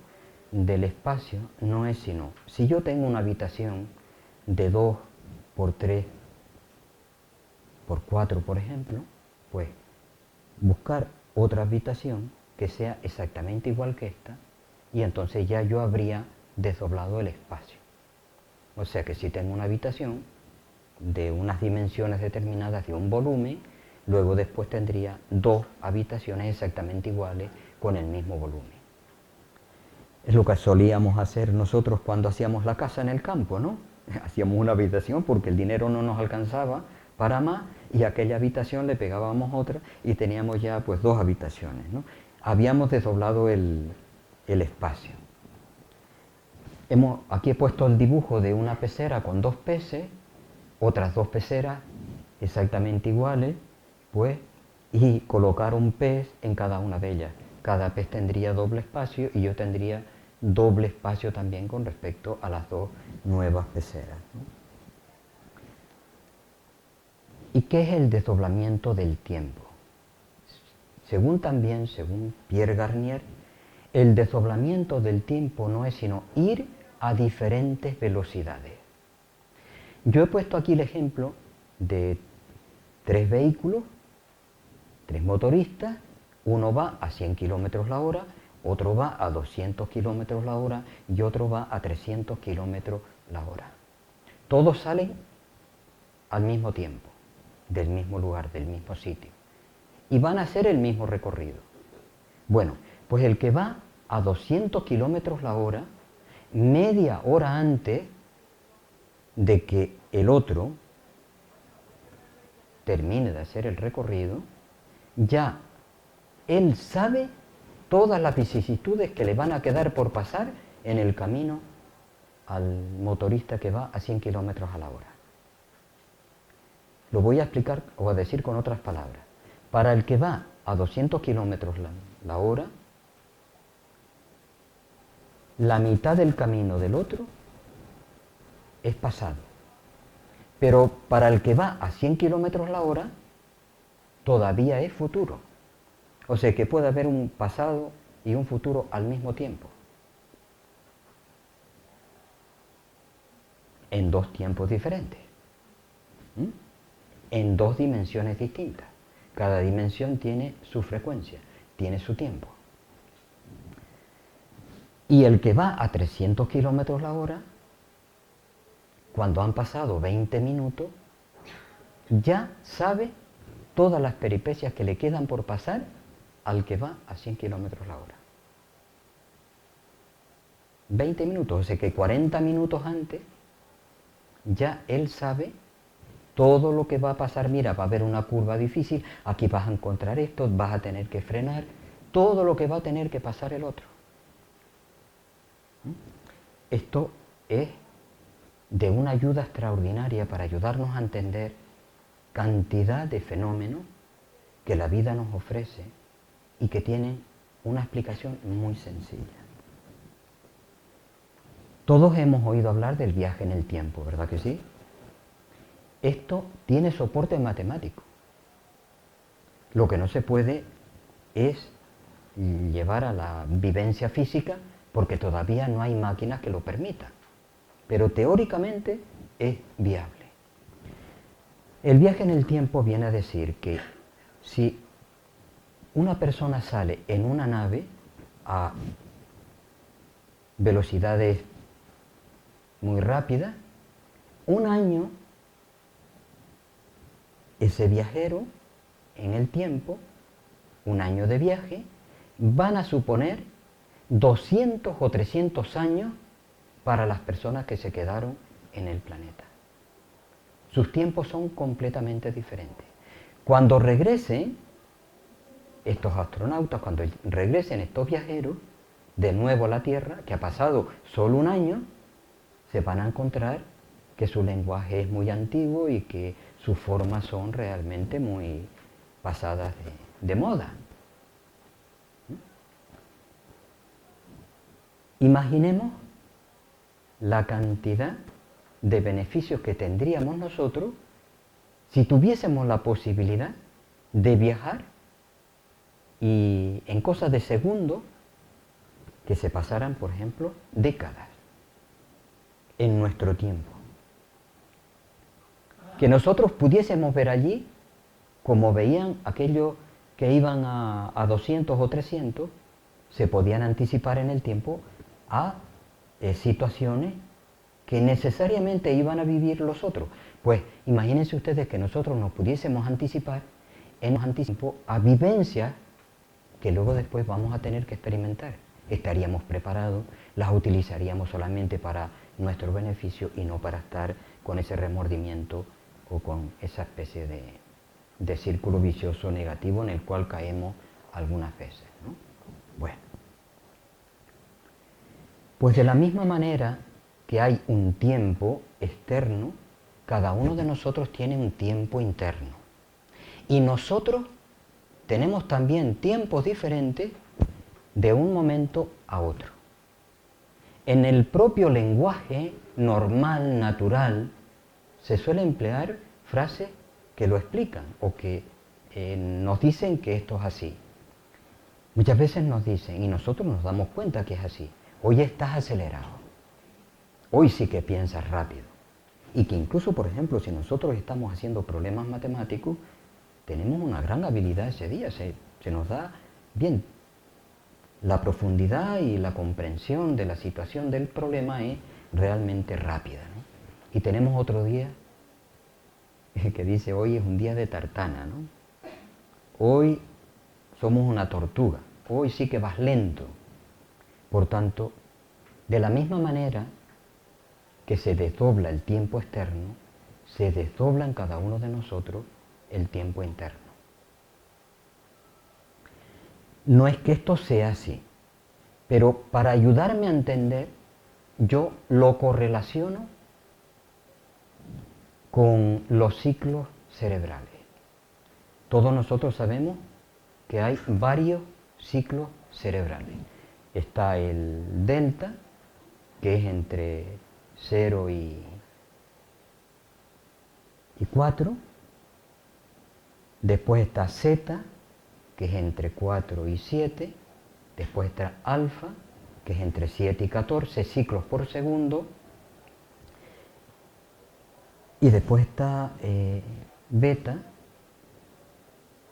del espacio no es sino, si yo tengo una habitación de 2 por 3 por 4, por ejemplo, pues buscar otra habitación que sea exactamente igual que esta, y entonces ya yo habría desdoblado el espacio. O sea que si tengo una habitación de unas dimensiones determinadas de un volumen, luego después tendría 2 habitaciones exactamente iguales con el mismo volumen. Es lo que solíamos hacer nosotros cuando hacíamos la casa en el campo, ¿no? Hacíamos una habitación porque el dinero no nos alcanzaba para más, y a aquella habitación le pegábamos otra y teníamos ya pues 2 habitaciones, ¿no? Habíamos desdoblado el espacio. Aquí he puesto el dibujo de una pecera con 2 peces, otras 2 peceras exactamente iguales, pues, y colocar un pez en cada una de ellas. Cada pez tendría doble espacio y yo tendría doble espacio también con respecto a las 2 nuevas peceras, ¿no? ¿Y qué es el desdoblamiento del tiempo? Según Pierre Garnier, el desdoblamiento del tiempo no es sino ir a diferentes velocidades. Yo he puesto aquí el ejemplo de 3 vehículos, 3 motoristas, uno va a 100 kilómetros la hora, otro va a 200 kilómetros la hora y otro va a 300 kilómetros la hora. Todos salen al mismo tiempo, del mismo lugar, del mismo sitio, y van a hacer el mismo recorrido. Bueno, pues el que va a 200 kilómetros la hora, media hora antes de que el otro termine de hacer el recorrido, ya él sabe todas las vicisitudes que le van a quedar por pasar en el camino al motorista que va a 100 kilómetros a la hora. Lo voy a explicar o a decir con otras palabras. Para el que va a 200 kilómetros la hora, la mitad del camino del otro es pasado. Pero para el que va a 100 kilómetros la hora, todavía es futuro. O sea que puede haber un pasado y un futuro al mismo tiempo. En 2 tiempos diferentes. En 2 dimensiones distintas. Cada dimensión tiene su frecuencia, tiene su tiempo. Y el que va a 300 kilómetros la hora, cuando han pasado 20 minutos, ya sabe todas las peripecias que le quedan por pasar al que va a 100 kilómetros la hora. 20 minutos, o sea que 40 minutos antes, ya él sabe todo lo que va a pasar. Mira, va a haber una curva difícil, aquí vas a encontrar esto, vas a tener que frenar, todo lo que va a tener que pasar el otro. Esto es de una ayuda extraordinaria para ayudarnos a entender cantidad de fenómenos que la vida nos ofrece y que tienen una explicación muy sencilla. Todos hemos oído hablar del viaje en el tiempo, ¿verdad que sí? Esto tiene soporte matemático. Lo que no se puede es llevar a la vivencia física porque todavía no hay máquinas que lo permitan. pero teóricamente es viable. El viaje en el tiempo viene a decir que si una persona sale en una nave a velocidades muy rápidas, un año, ese viajero en el tiempo, un año de viaje, van a suponer 200 o 300 años para las personas que se quedaron en el planeta. Sus tiempos son completamente diferentes. Cuando regresen estos astronautas, cuando regresen estos viajeros de nuevo a la Tierra, que ha pasado solo un año, se van a encontrar que su lenguaje es muy antiguo y que sus formas son realmente muy pasadas de moda. Imaginemos la cantidad de beneficios que tendríamos nosotros si tuviésemos la posibilidad de viajar y en cosas de segundos que se pasaran, por ejemplo, décadas en nuestro tiempo. Que nosotros pudiésemos ver allí, como veían aquellos que iban a 200 o 300, se podían anticipar en el tiempo a situaciones que necesariamente iban a vivir los otros. Pues imagínense ustedes que nosotros nos pudiésemos anticipar en un anticipo a vivencias que luego después vamos a tener que experimentar. Estaríamos preparados, las utilizaríamos solamente para nuestro beneficio y no para estar con ese remordimiento o con esa especie de círculo vicioso negativo en el cual caemos algunas veces, ¿no? Bueno, pues de la misma manera que hay un tiempo externo, cada uno de nosotros tiene un tiempo interno. Y nosotros tenemos también tiempos diferentes de un momento a otro. En el propio lenguaje normal, natural, se suele emplear frases que lo explican o que nos dicen que esto es así. Muchas veces nos dicen, y nosotros nos damos cuenta que es así, hoy estás acelerado, hoy sí que piensas rápido. Y que incluso, por ejemplo, si nosotros estamos haciendo problemas matemáticos, tenemos una gran habilidad ese día, se nos da bien. La profundidad y la comprensión de la situación del problema es realmente rápida, ¿no? Y tenemos otro día que dice, hoy es un día de tartana, ¿no? Hoy somos una tortuga, hoy sí que vas lento. Por tanto, de la misma manera que se desdobla el tiempo externo, se desdobla en cada uno de nosotros el tiempo interno. No es que esto sea así, pero para ayudarme a entender, yo lo correlaciono con los ciclos cerebrales. Todos nosotros sabemos que hay varios ciclos cerebrales. Está el delta, que es entre 0 y 4. Después está zeta, que es entre 4 y 7. Después está alfa, que es entre 7 y 14 ciclos por segundo. Y después está beta,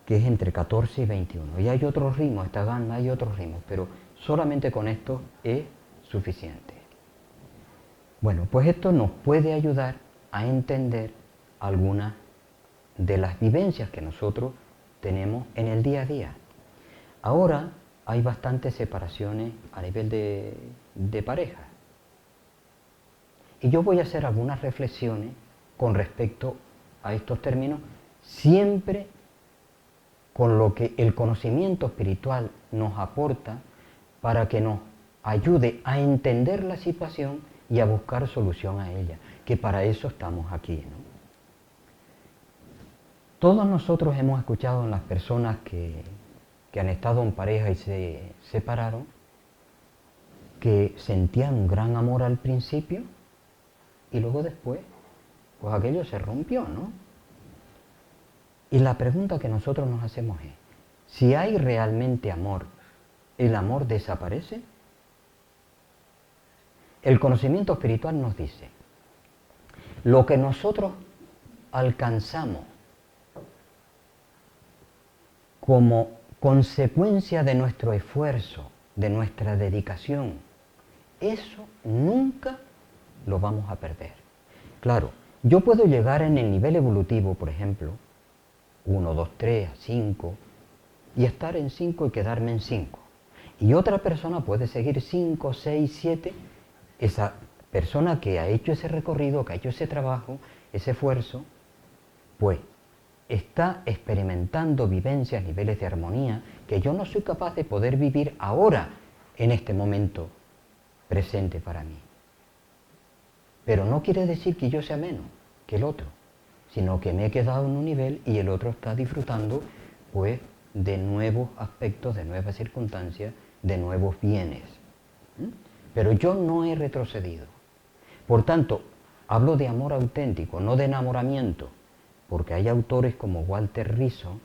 que es entre 14 y 21. Y hay otros ritmos, esta gamma hay otros ritmos, pero solamente con esto es suficiente. Bueno, pues esto nos puede ayudar a entender algunas de las vivencias que nosotros tenemos en el día a día. Ahora hay bastantes separaciones a nivel de pareja. Y yo voy a hacer algunas reflexiones con respecto a estos términos, siempre con lo que el conocimiento espiritual nos aporta para que nos ayude a entender la situación y a buscar solución a ella, que para eso estamos aquí, ¿no? Todos nosotros hemos escuchado en las personas que han estado en pareja y se separaron, que sentían un gran amor al principio y luego después, pues aquello se rompió, ¿no? Y la pregunta que nosotros nos hacemos es, si hay realmente amor, ¿el amor desaparece? el conocimiento espiritual nos dice, lo que nosotros alcanzamos como consecuencia de nuestro esfuerzo, de nuestra dedicación, eso nunca lo vamos a perder. Claro, yo puedo llegar en el nivel evolutivo, por ejemplo, 1, 2, 3, 5, y estar en 5 y quedarme en 5. Y otra persona puede seguir 5, 6, 7, esa persona que ha hecho ese recorrido, que ha hecho ese trabajo, ese esfuerzo, pues está experimentando vivencias, niveles de armonía que yo no soy capaz de poder vivir ahora, en este momento presente para mí. Pero no quiere decir que yo sea menos que el otro, sino que me he quedado en un nivel y el otro está disfrutando, pues, de nuevos aspectos, de nuevas circunstancias, de nuevos bienes. Pero yo no he retrocedido. Por tanto, hablo de amor auténtico, no de enamoramiento, porque hay autores como Walter Rizzo,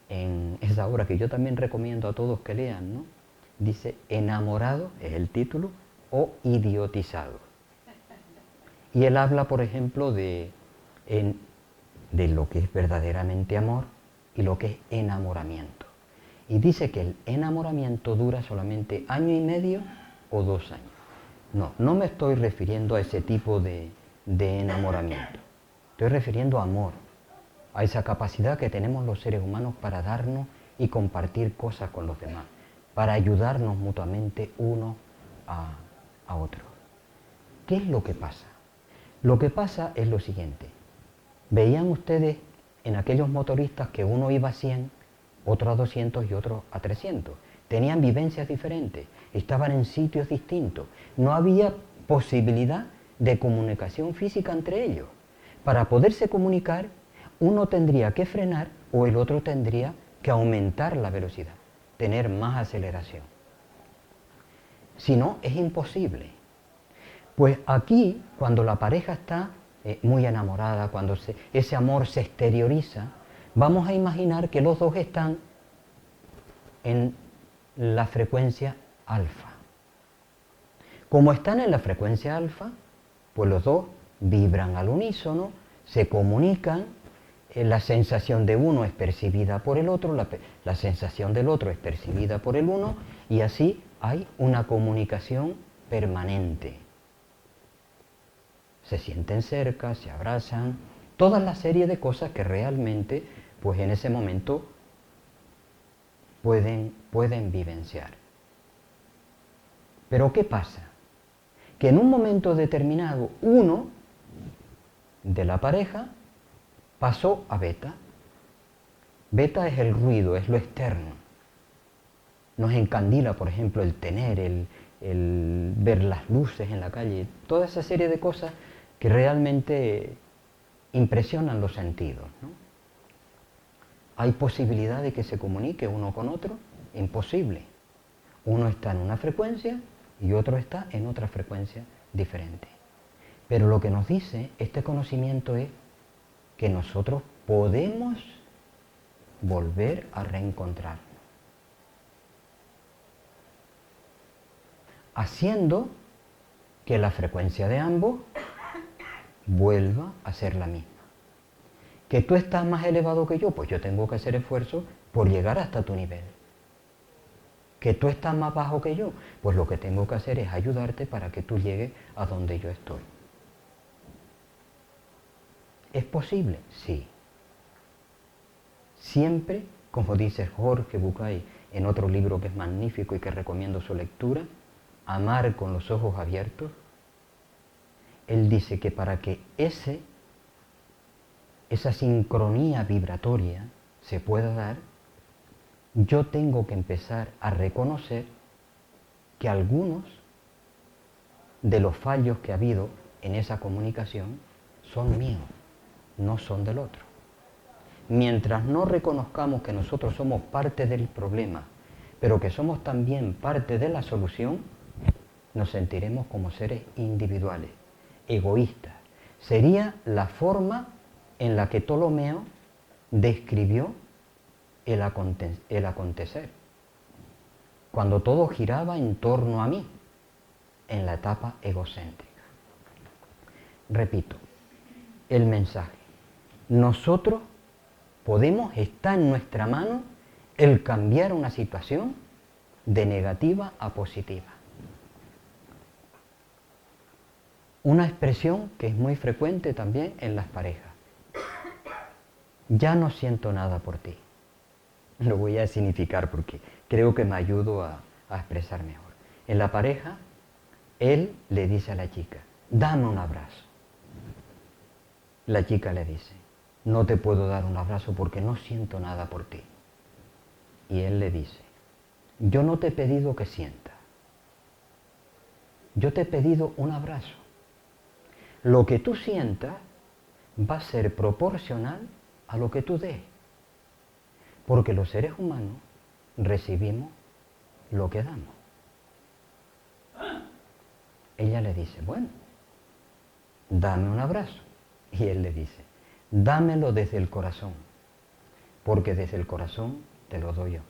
en esa obra que yo también recomiendo a todos que lean, ¿no? Dice, enamorado, es el título, o idiotizado. Y él habla, por ejemplo, de lo que es verdaderamente amor y lo que es enamoramiento. Y dice que el enamoramiento dura solamente 1,5 años o 2 años. No me estoy refiriendo a ese tipo de enamoramiento. Estoy refiriendo a amor, a esa capacidad que tenemos los seres humanos para darnos y compartir cosas con los demás, para ayudarnos mutuamente uno a otro. ¿Qué es lo que pasa? Lo que pasa es lo siguiente. Veían ustedes en aquellos motoristas que uno iba a 100, otro a 200 y otro a 300. Tenían vivencias diferentes, estaban en sitios distintos. No había posibilidad de comunicación física entre ellos. Para poderse comunicar, uno tendría que frenar o el otro tendría que aumentar la velocidad, tener más aceleración. Si no, es imposible. Pues aquí, cuando la pareja está muy enamorada, cuando ese amor se exterioriza, vamos a imaginar que los dos están en la frecuencia alfa. Como están en la frecuencia alfa, pues los dos vibran al unísono, se comunican, la sensación de uno es percibida por el otro, la sensación del otro es percibida por el uno, y así hay una comunicación permanente. Se sienten cerca, se abrazan, toda la serie de cosas que realmente, pues en ese momento, pueden vivenciar. Pero ¿qué pasa? Que en un momento determinado, uno de la pareja pasó a beta. Beta es el ruido, es lo externo. Nos encandila, por ejemplo, el tener, el ver las luces en la calle, toda esa serie de cosas que realmente impresionan los sentidos, ¿no? ¿Hay posibilidad de que se comunique uno con otro? Imposible. Uno está en una frecuencia y otro está en otra frecuencia diferente. Pero lo que nos dice este conocimiento es que nosotros podemos volver a reencontrarnos, haciendo que la frecuencia de ambos vuelva a ser la misma. Que tú estás más elevado que yo, pues yo tengo que hacer esfuerzo por llegar hasta tu nivel. Que tú estás más bajo que yo, pues lo que tengo que hacer es ayudarte para que tú llegues a donde yo estoy. ¿Es posible? Sí. Siempre, como dice Jorge Bucay en otro libro que es magnífico y que recomiendo su lectura, Amar con los ojos abiertos, él dice que para que esa sincronía vibratoria se pueda dar, yo tengo que empezar a reconocer que algunos de los fallos que ha habido en esa comunicación son míos, no son del otro. Mientras no reconozcamos que nosotros somos parte del problema, pero que somos también parte de la solución, nos sentiremos como seres individuales, egoístas. Sería la forma en la que Ptolomeo describió el acontecer, cuando todo giraba en torno a mí, en la etapa egocéntrica. Repito, el mensaje. Nosotros podemos, está en nuestra mano el cambiar una situación de negativa a positiva. Una expresión que es muy frecuente también en las parejas. Ya no siento nada por ti. Lo voy a significar porque creo que me ayudo a expresar mejor. En la pareja, él le dice a la chica, dame un abrazo. La chica le dice, no te puedo dar un abrazo porque no siento nada por ti. Y él le dice, yo no te he pedido que sientas. Yo te he pedido un abrazo. Lo que tú sientas va a ser proporcional a lo que tú des. Porque los seres humanos recibimos lo que damos. Ella le dice, bueno, dame un abrazo. Y él le dice, dámelo desde el corazón, porque desde el corazón te lo doy yo.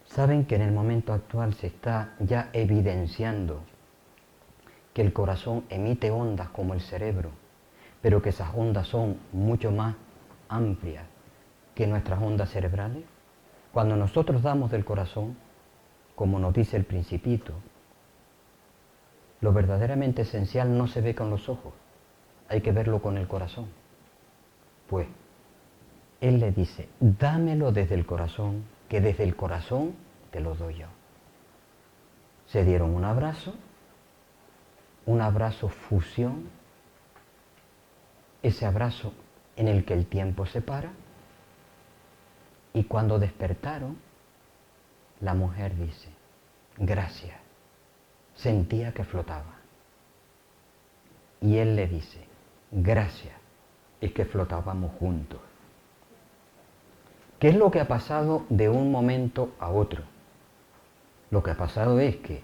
Saben que en el momento actual se está ya evidenciando que el corazón emite ondas como el cerebro, pero que esas ondas son mucho más amplias que nuestras ondas cerebrales. Cuando nosotros damos del corazón, como nos dice el Principito, lo verdaderamente esencial no se ve con los ojos, hay que verlo con el corazón. Pues, él le dice, dámelo desde el corazón, que desde el corazón te lo doy yo. Se dieron un abrazo fusión, ese abrazo en el que el tiempo se para, y cuando despertaron, la mujer dice, gracias, sentía que flotaba. Y él le dice, gracias, es que flotábamos juntos. ¿Qué es lo que ha pasado de un momento a otro? Lo que ha pasado es que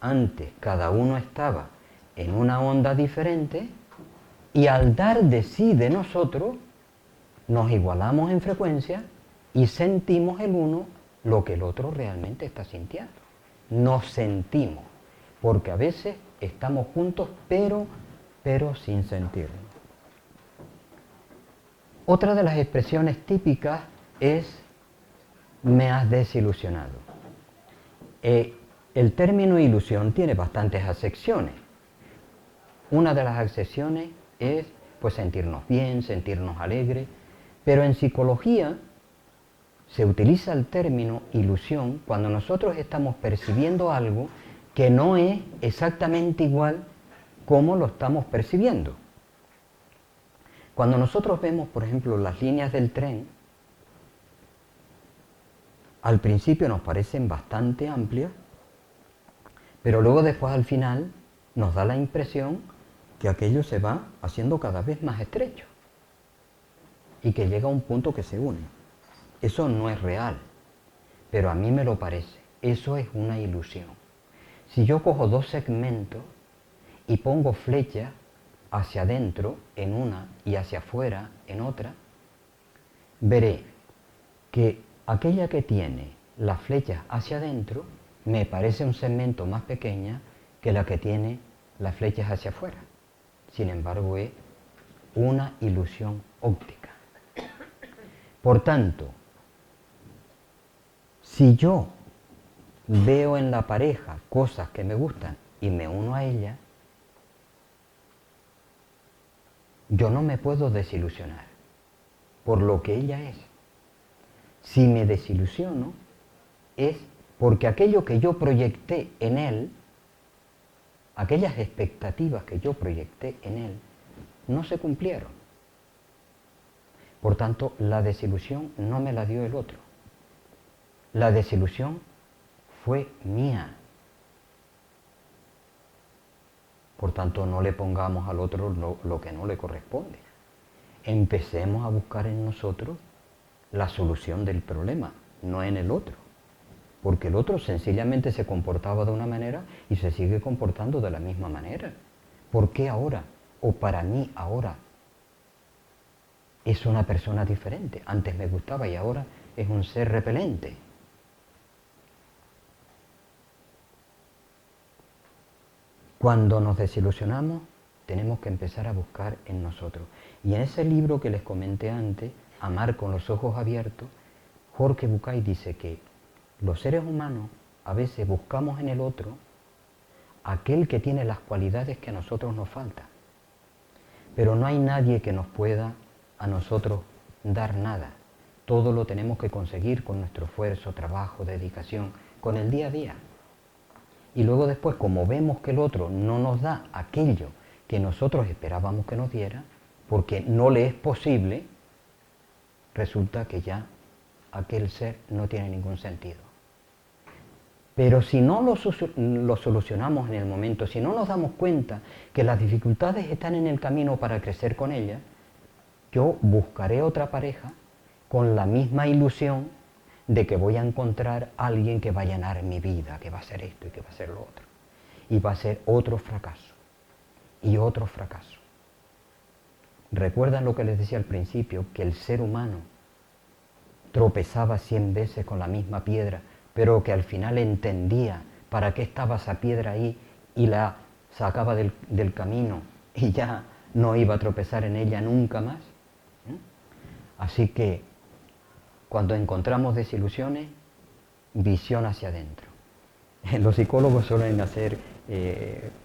antes cada uno estaba en una onda diferente y al dar de sí de nosotros nos igualamos en frecuencia y sentimos el uno lo que el otro realmente está sintiendo. Nos sentimos, porque a veces estamos juntos pero sin sentirlo. Otra de las expresiones típicas es me has desilusionado. El término ilusión tiene bastantes acepciones. Una de las acepciones es pues sentirnos bien, sentirnos alegres, pero en psicología se utiliza el término ilusión cuando nosotros estamos percibiendo algo que no es exactamente igual como lo estamos percibiendo. Cuando nosotros vemos, por ejemplo, las líneas del tren, al principio nos parecen bastante amplias, pero luego después al final nos da la impresión que aquello se va haciendo cada vez más estrecho y que llega a un punto que se une. Eso no es real, pero a mí me lo parece. Eso es una ilusión. Si yo cojo dos segmentos y pongo flechas hacia adentro en una y hacia afuera en otra, veré que aquella que tiene las flechas hacia adentro me parece un segmento más pequeña que la que tiene las flechas hacia afuera. Sin embargo, es una ilusión óptica. Por tanto, si yo veo en la pareja cosas que me gustan y me uno a ella, yo no me puedo desilusionar por lo que ella es. Si me desilusiono es porque aquello que yo proyecté en él, aquellas expectativas que yo proyecté en él, no se cumplieron. Por tanto, la desilusión no me la dio el otro. La desilusión fue mía. Por tanto, no le pongamos al otro lo que no le corresponde. Empecemos a buscar en nosotros la solución del problema, no en el otro. Porque el otro sencillamente se comportaba de una manera y se sigue comportando de la misma manera. ¿Por qué ahora? O para mí ahora es una persona diferente. Antes me gustaba y ahora es un ser repelente. Cuando nos desilusionamos, tenemos que empezar a buscar en nosotros. Y en ese libro que les comenté antes, Amar con los ojos abiertos, Jorge Bucay dice que los seres humanos a veces buscamos en el otro aquel que tiene las cualidades que a nosotros nos faltan. Pero no hay nadie que nos pueda a nosotros dar nada. Todo lo tenemos que conseguir con nuestro esfuerzo, trabajo, dedicación, con el día a día. Y luego después, como vemos que el otro no nos da aquello que nosotros esperábamos que nos diera, porque no le es posible, resulta que ya aquel ser no tiene ningún sentido. Pero si no lo solucionamos en el momento, si no nos damos cuenta que las dificultades están en el camino para crecer con ellas, yo buscaré otra pareja con la misma ilusión de que voy a encontrar a alguien que va a llenar mi vida, que va a hacer esto y que va a hacer lo otro. Y va a ser otro fracaso y otro fracaso. ¿Recuerdan lo que les decía al principio? Que el ser humano tropezaba 100 veces con la misma piedra, pero que al final entendía para qué estaba esa piedra ahí y la sacaba del camino y ya no iba a tropezar en ella nunca más. Así que cuando encontramos desilusiones, visión hacia adentro. Los psicólogos suelen hacer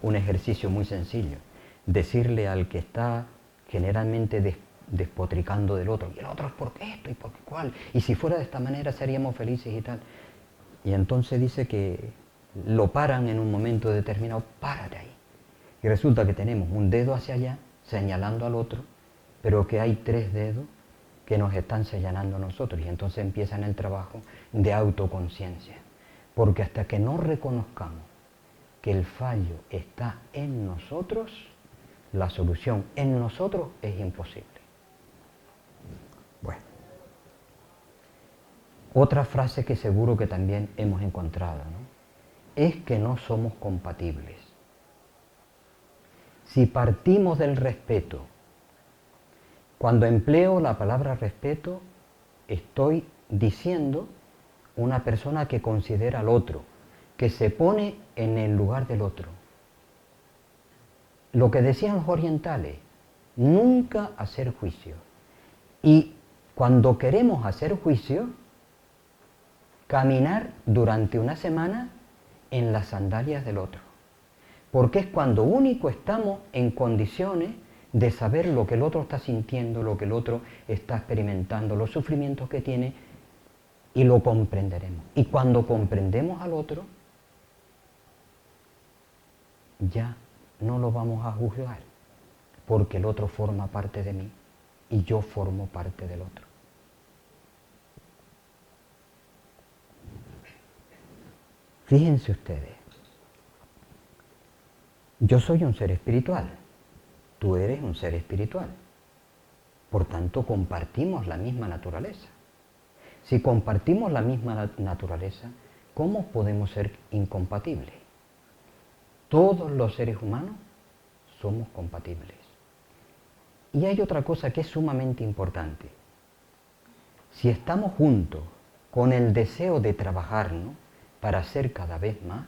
un ejercicio muy sencillo, decirle al que está generalmente despotricando del otro, y el otro es porque esto y porque cuál, y si fuera de esta manera seríamos felices y tal. Y entonces dice que lo paran en un momento determinado, párate ahí. Y resulta que tenemos un dedo hacia allá, señalando al otro, pero que hay 3 dedos que nos están señalando a nosotros. Y entonces empiezan el trabajo de autoconciencia. Porque hasta que no reconozcamos que el fallo está en nosotros, la solución en nosotros es imposible. Bueno. Otra frase que seguro que también hemos encontrado, ¿no? Es que no somos compatibles. Si partimos del respeto, cuando empleo la palabra respeto, estoy diciendo una persona que considera al otro, que se pone en el lugar del otro. Lo que decían los orientales, nunca hacer juicio. Y cuando queremos hacer juicio, caminar durante una semana en las sandalias del otro. Porque es cuando único estamos en condiciones de saber lo que el otro está sintiendo, lo que el otro está experimentando, los sufrimientos que tiene, y lo comprenderemos. Y cuando comprendemos al otro, ya no lo vamos a juzgar, porque el otro forma parte de mí y yo formo parte del otro. Fíjense ustedes, yo soy un ser espiritual, tú eres un ser espiritual, por tanto compartimos la misma naturaleza. Si compartimos la misma naturaleza, ¿cómo podemos ser incompatibles? Todos los seres humanos somos compatibles. Y hay otra cosa que es sumamente importante. Si estamos juntos con el deseo de trabajarnos para ser cada vez más,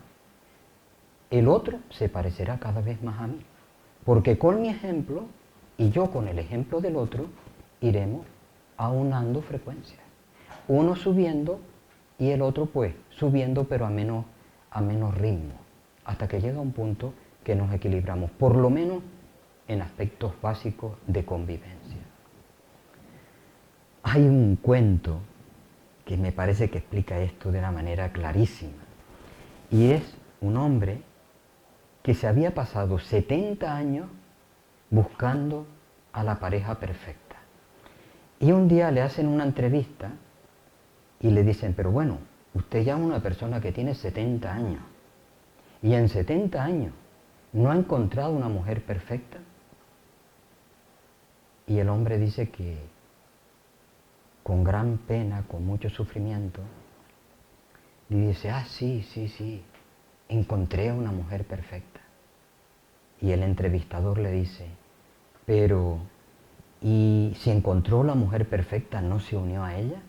el otro se parecerá cada vez más a mí. Porque con mi ejemplo y yo con el ejemplo del otro iremos aunando frecuencias. Uno subiendo y el otro pues subiendo pero a menos ritmo, hasta que llega un punto que nos equilibramos, por lo menos en aspectos básicos de convivencia. Hay un cuento que me parece que explica esto de una manera clarísima, y es un hombre que se había pasado 70 años buscando a la pareja perfecta. Y un día le hacen una entrevista y le dicen, pero bueno, usted ya es una persona que tiene 70 años y en 70 años no ha encontrado una mujer perfecta. Y el hombre dice que con gran pena, con mucho sufrimiento, le dice, sí, encontré a una mujer perfecta. Y el entrevistador le dice, pero, ¿y si encontró la mujer perfecta, no se unió a ella?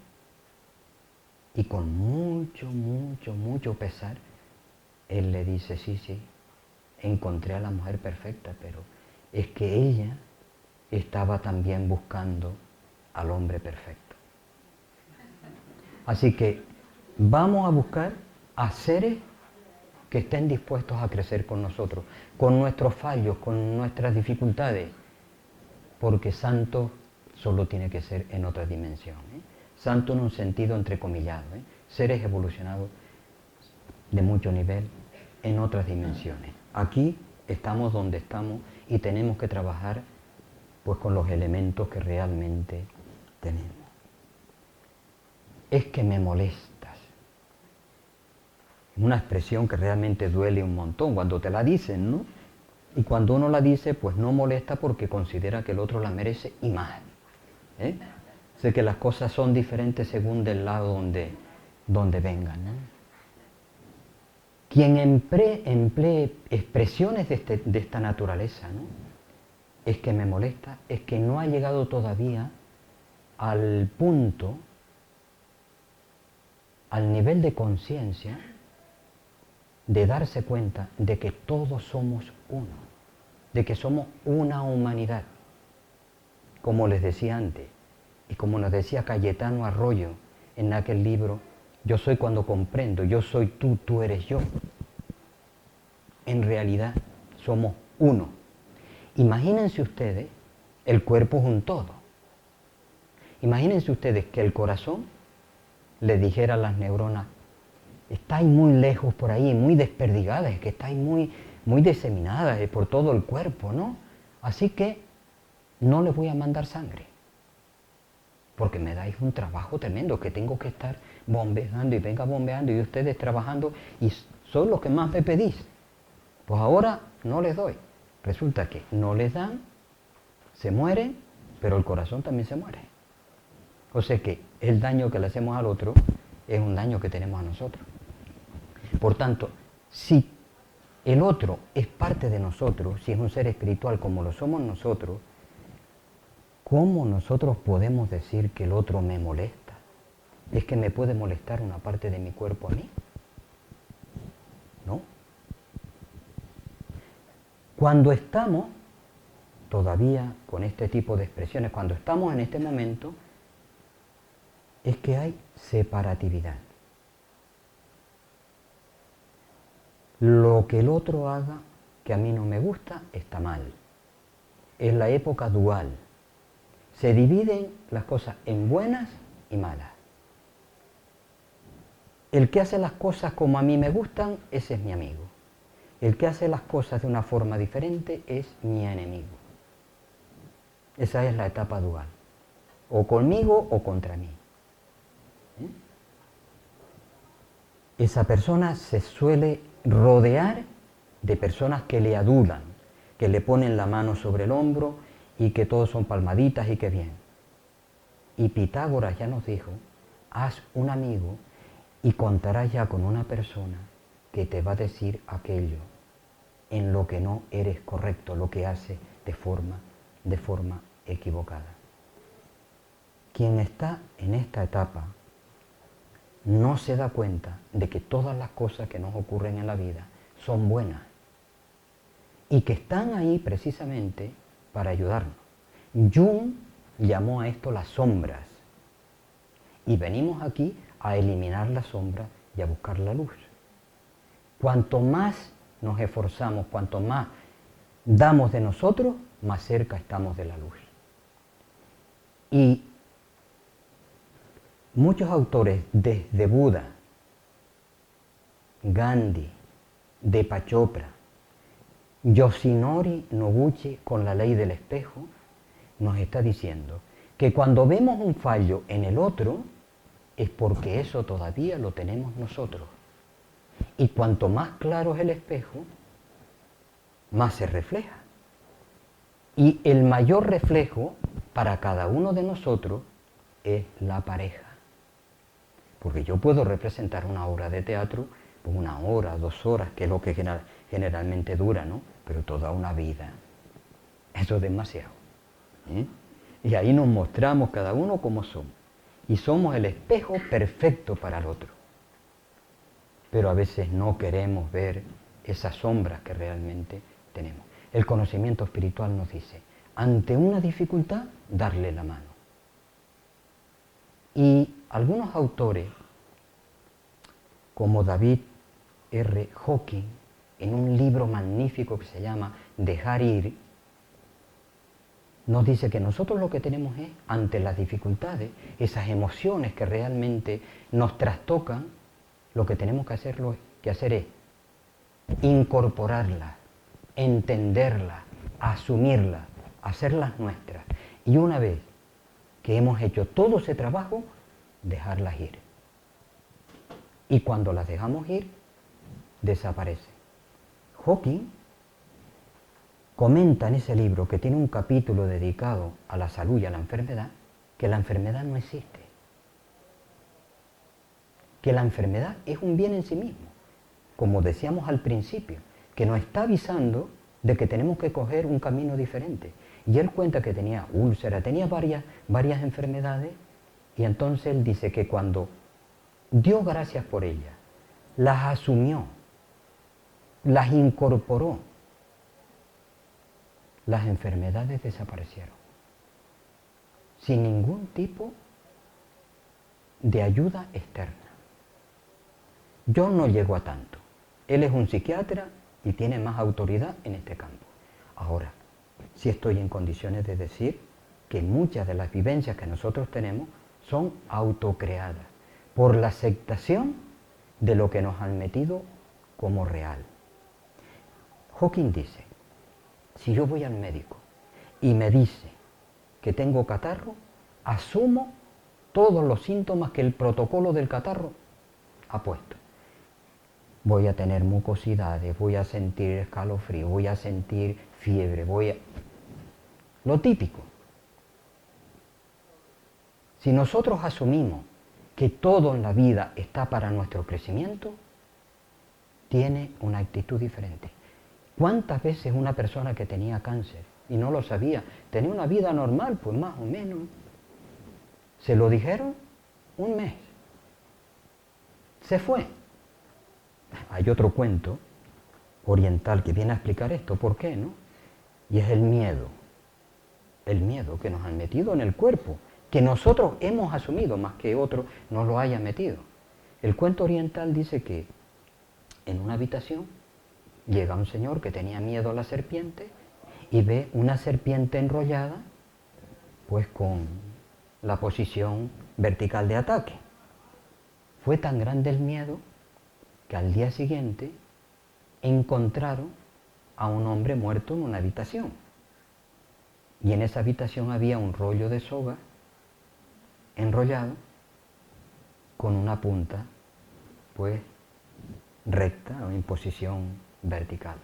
Y con mucho pesar, él le dice, sí, encontré a la mujer perfecta, pero es que ella estaba también buscando al hombre perfecto. Así que vamos a buscar a seres que estén dispuestos a crecer con nosotros, con nuestros fallos, con nuestras dificultades, porque santo solo tiene que ser en otra dimensión, ¿eh? Santo en un sentido entrecomillado, ¿eh? Seres evolucionados de mucho nivel en otras dimensiones. Aquí estamos donde estamos y tenemos que trabajar pues con los elementos que realmente tenemos. Es que me molestas. Una expresión que realmente duele un montón cuando te la dicen, ¿no? Y cuando uno la dice, pues no molesta porque considera que el otro la merece y más, ¿eh? Sé que las cosas son diferentes según del lado donde vengan, ¿no? Quien emplee expresiones de esta naturaleza, ¿no? Es que me molesta, es que no ha llegado todavía al punto, al nivel de conciencia de darse cuenta de que todos somos uno, de que somos una humanidad. Como les decía antes, y como nos decía Cayetano Arroyo en aquel libro, yo soy cuando comprendo, yo soy tú, tú eres yo. En realidad somos uno. Imagínense ustedes, el cuerpo es un todo. Imagínense ustedes que el corazón le dijera a las neuronas, estáis muy lejos por ahí, muy desperdigadas, que estáis muy diseminadas por todo el cuerpo, ¿no? Así que no les voy a mandar sangre, porque me dais un trabajo tremendo, que tengo que estar bombeando y venga bombeando y ustedes trabajando y son los que más me pedís. Pues ahora no les doy. Resulta que no les dan, se mueren, pero el corazón también se muere. O sea que el daño que le hacemos al otro es un daño que tenemos a nosotros. Por tanto, si el otro es parte de nosotros, si es un ser espiritual como lo somos nosotros, ¿cómo nosotros podemos decir que el otro me molesta? ¿Es que me puede molestar una parte de mi cuerpo a mí? ¿No? Cuando estamos todavía con este tipo de expresiones, cuando estamos en este momento, es que hay separatividad. Lo que el otro haga que a mí no me gusta está mal. Es la época dual. Se dividen las cosas en buenas y malas. El que hace las cosas como a mí me gustan, ese es mi amigo. El que hace las cosas de una forma diferente es mi enemigo. Esa es la etapa dual. O conmigo o contra mí. Esa persona se suele rodear de personas que le adulan, que le ponen la mano sobre el hombro y que todos son palmaditas y que bien. Y Pitágoras ya nos dijo, haz un amigo y contarás ya con una persona que te va a decir aquello en lo que no eres correcto, lo que hace de forma equivocada. Quien está en esta etapa no se da cuenta de que todas las cosas que nos ocurren en la vida son buenas y que están ahí precisamente para ayudarnos. Jung llamó a esto las sombras y venimos aquí a eliminar la sombra y a buscar la luz. Cuanto más nos esforzamos, cuanto más damos de nosotros, más cerca estamos de la luz. Y muchos autores, desde Buda, Gandhi, Deepak Chopra, Yoshinori Noguchi con la ley del espejo, nos está diciendo que cuando vemos un fallo en el otro, es porque eso todavía lo tenemos nosotros. Y cuanto más claro es el espejo, más se refleja. Y el mayor reflejo para cada uno de nosotros es la pareja. Porque yo puedo representar una obra de teatro, pues 1 hora, 2 horas, que es lo que generalmente dura, ¿no? Pero toda una vida. Eso es demasiado. Y ahí nos mostramos cada uno como somos. Y somos el espejo perfecto para el otro. Pero a veces no queremos ver esas sombras que realmente tenemos. El conocimiento espiritual nos dice, ante una dificultad, darle la mano. Y algunos autores, como David R. Hawking, en un libro magnífico que se llama Dejar ir, nos dice que nosotros lo que tenemos es, ante las dificultades, esas emociones que realmente nos trastocan, lo que tenemos que hacer es incorporarlas, entenderlas, asumirlas, hacerlas nuestras. Y una vez que hemos hecho todo ese trabajo, dejarlas ir. Y cuando las dejamos ir, desaparecen. Hawking comenta en ese libro, que tiene un capítulo dedicado a la salud y a la enfermedad, que la enfermedad no existe. Que la enfermedad es un bien en sí mismo, como decíamos al principio, que nos está avisando de que tenemos que coger un camino diferente. Y él cuenta que tenía úlcera, tenía varias enfermedades, y entonces él dice que cuando dio gracias por ellas, las asumió, las incorporó, las enfermedades desaparecieron, sin ningún tipo de ayuda externa. Yo no llego a tanto. Él es un psiquiatra y tiene más autoridad en este campo. Ahora, sí estoy en condiciones de decir que muchas de las vivencias que nosotros tenemos son autocreadas por la aceptación de lo que nos han metido como real. Hawking dice, si yo voy al médico y me dice que tengo catarro, asumo todos los síntomas que el protocolo del catarro ha puesto. Voy a tener mucosidades, voy a sentir escalofrío, voy a sentir fiebre, lo típico. Si nosotros asumimos que todo en la vida está para nuestro crecimiento, tiene una actitud diferente. ¿Cuántas veces una persona que tenía cáncer y no lo sabía, tenía una vida normal, pues más o menos, se lo dijeron un mes, se fue? Hay otro cuento oriental que viene a explicar esto, ¿por qué, no? Y es el miedo que nos han metido en el cuerpo, que nosotros hemos asumido más que otro nos lo haya metido. El cuento oriental dice que en una habitación llega un señor que tenía miedo a la serpiente y ve una serpiente enrollada, pues con la posición vertical de ataque. Fue tan grande el miedo que al día siguiente encontraron a un hombre muerto en una habitación. Y en esa habitación había un rollo de soga enrollado con una punta, pues, recta o en posición vertical.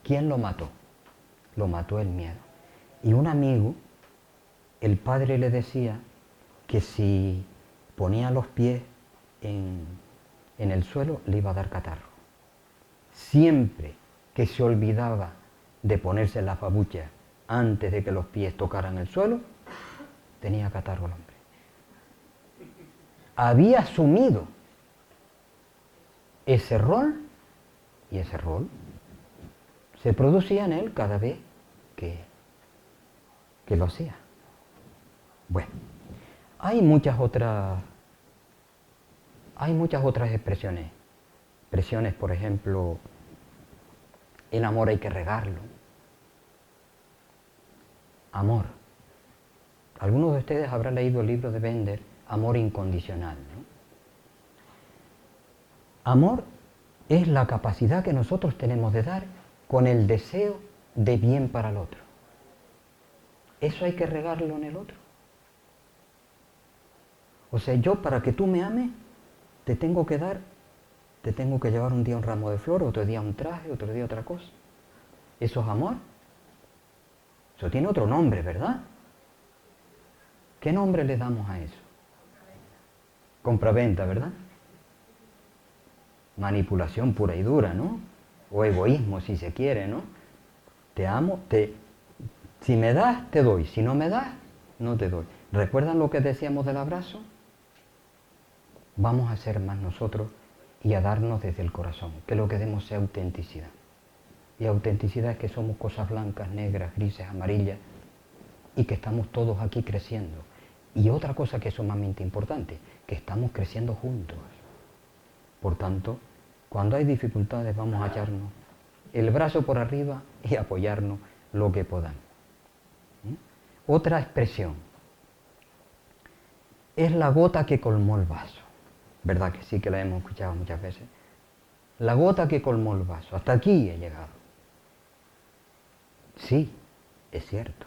¿Quién lo mató? Lo mató el miedo. Y un amigo, el padre le decía que si ponía los pies en el suelo le iba a dar catarro. Siempre que se olvidaba de ponerse las babuchas antes de que los pies tocaran el suelo, tenía catarro el hombre. Había asumido ese rol y ese rol se producía en él cada vez que lo hacía. Bueno, hay muchas otras expresiones. Expresiones, por ejemplo, el amor hay que regarlo. Amor. Algunos de ustedes habrán leído el libro de Bender, Amor incondicional, ¿no? Amor es la capacidad que nosotros tenemos de dar con el deseo de bien para el otro. Eso hay que regarlo en el otro. O sea, yo para que tú me ames, te tengo que llevar un día un ramo de flores, otro día un traje, otro día otra cosa. ¿Eso es amor? Eso tiene otro nombre, ¿verdad? ¿Qué nombre le damos a eso? Compraventa, ¿verdad? Manipulación pura y dura, ¿no? O egoísmo, si se quiere, ¿no? Te amo, si me das, te doy. Si no me das, no te doy. ¿Recuerdan lo que decíamos del abrazo? Vamos a ser más nosotros y a darnos desde el corazón, que lo que demos sea autenticidad. Y autenticidad es que somos cosas blancas, negras, grises, amarillas, y que estamos todos aquí creciendo. Y otra cosa que es sumamente importante, que estamos creciendo juntos. Por tanto, cuando hay dificultades vamos a echarnos el brazo por arriba y apoyarnos lo que podamos. Otra expresión es la gota que colmó el vaso. ¿Verdad que sí que la hemos escuchado muchas veces? La gota que colmó el vaso. Hasta aquí he llegado. Sí, es cierto.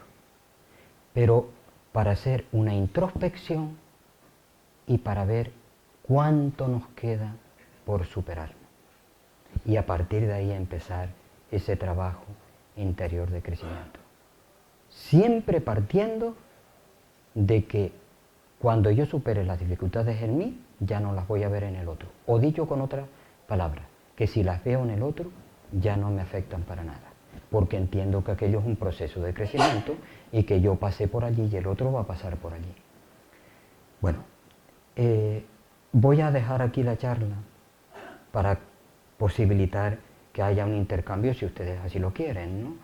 Pero para hacer una introspección y para ver cuánto nos queda por superar. Y a partir de ahí empezar ese trabajo interior de crecimiento. Siempre partiendo de que cuando yo supere las dificultades en mí, ya no las voy a ver en el otro. O dicho con otras palabras, que si las veo en el otro, ya no me afectan para nada. Porque entiendo que aquello es un proceso de crecimiento y que yo pasé por allí y el otro va a pasar por allí. Bueno, voy a dejar aquí la charla para posibilitar que haya un intercambio si ustedes así lo quieren, ¿no?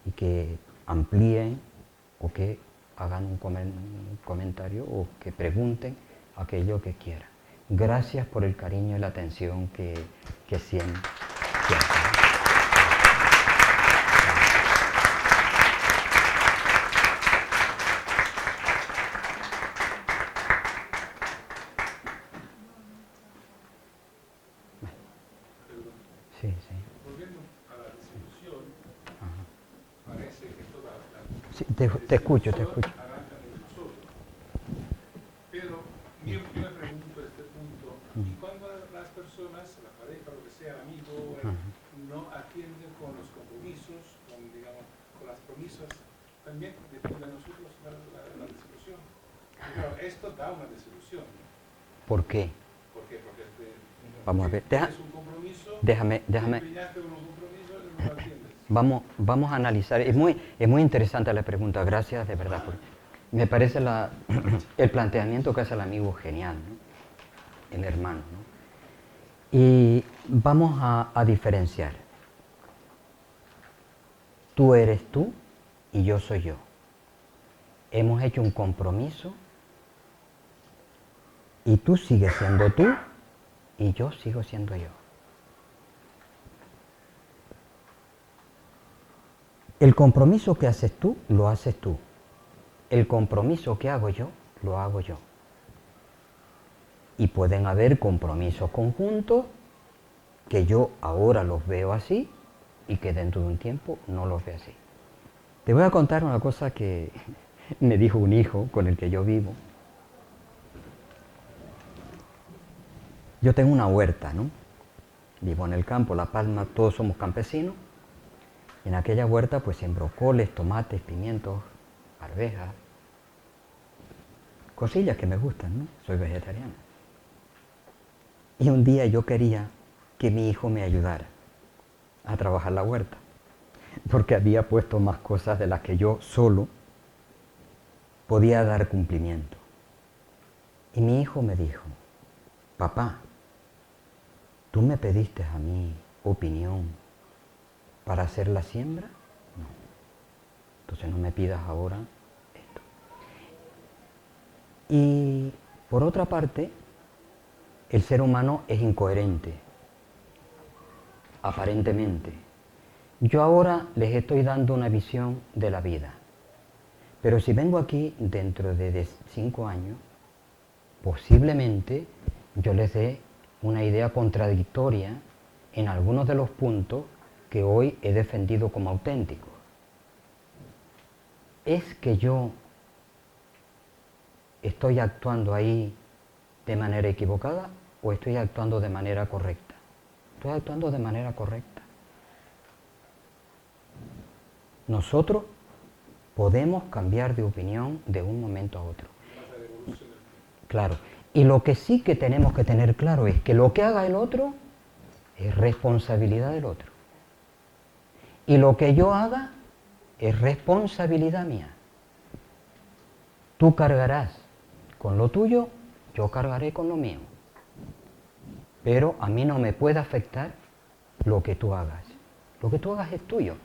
Y que amplíen o que hagan un comentario o que pregunten aquello que quieran. Gracias por el cariño y la atención que sienten. Sí, sí. Volviendo a la desilusión, parece que toda la Sí, te escucho. arranca del solo. Pero yo me pregunto a este punto, ¿y cuando las personas, la pareja, lo que sea, el amigo, no atienden con los compromisos, con las promesas, también depende de nosotros la desilusión? Y claro, esto da una desilusión. ¿Por qué? ¿Por qué? Porque Vamos a ver, tienes un compromiso, déjame. te empeñaste con un compromiso y no lo atiendes. Vamos a analizar, es muy interesante la pregunta, gracias de verdad. Me parece el planteamiento que hace el amigo genial, ¿no? El hermano, ¿no? Y vamos a diferenciar. Tú eres tú y yo soy yo. Hemos hecho un compromiso y tú sigues siendo tú y yo sigo siendo yo. El compromiso que haces tú, lo haces tú. El compromiso que hago yo, lo hago yo. Y pueden haber compromisos conjuntos que yo ahora los veo así y que dentro de un tiempo no los veo así. Te voy a contar una cosa que me dijo un hijo con el que yo vivo. Yo tengo una huerta, ¿no? Vivo en el campo, La Palma, todos somos campesinos. En aquella huerta pues siembro coles, tomates, pimientos, arvejas, cosillas que me gustan, ¿no? Soy vegetariano. Y un día yo quería que mi hijo me ayudara a trabajar la huerta, porque había puesto más cosas de las que yo solo podía dar cumplimiento. Y mi hijo me dijo, papá, ¿tú me pediste a mí opinión para hacer la siembra? No. Entonces no me pidas ahora esto. Y por otra parte, el ser humano es incoherente, aparentemente. Yo ahora les estoy dando una visión de la vida, pero si vengo aquí dentro de 5 años, posiblemente yo les dé una idea contradictoria en algunos de los puntos que hoy he defendido como auténticos. ¿Es que yo estoy actuando ahí de manera equivocada o estoy actuando de manera correcta? Estoy actuando de manera correcta. Nosotros podemos cambiar de opinión de un momento a otro. Claro. Y lo que sí que tenemos que tener claro es que lo que haga el otro es responsabilidad del otro. Y lo que yo haga es responsabilidad mía. Tú cargarás con lo tuyo, yo cargaré con lo mío. pero a mí no me puede afectar lo que tú hagas. Lo que tú hagas es tuyo.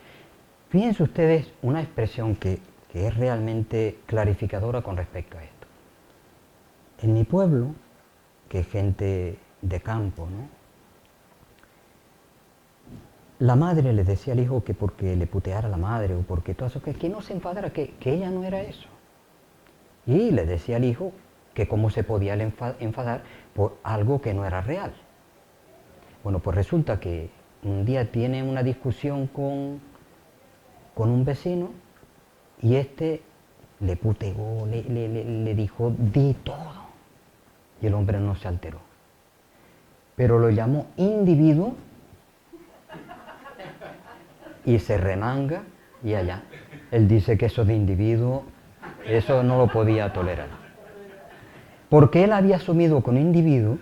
Fíjense ustedes una expresión que es realmente clarificadora con respecto a esto. En mi pueblo, que es gente de campo, ¿no? La madre le decía al hijo que porque le puteara a la madre o porque todo eso, que no se enfadara, que ella no era eso. Y le decía al hijo que cómo se podía enfadar por algo que no era real. Bueno, pues resulta que un día tiene una discusión con un vecino y este le puteó, le dijo de todo. Y el hombre no se alteró. Pero lo llamó individuo y se remanga y allá. Él dice que eso de individuo, eso no lo podía tolerar. Porque él había asumido con individuo,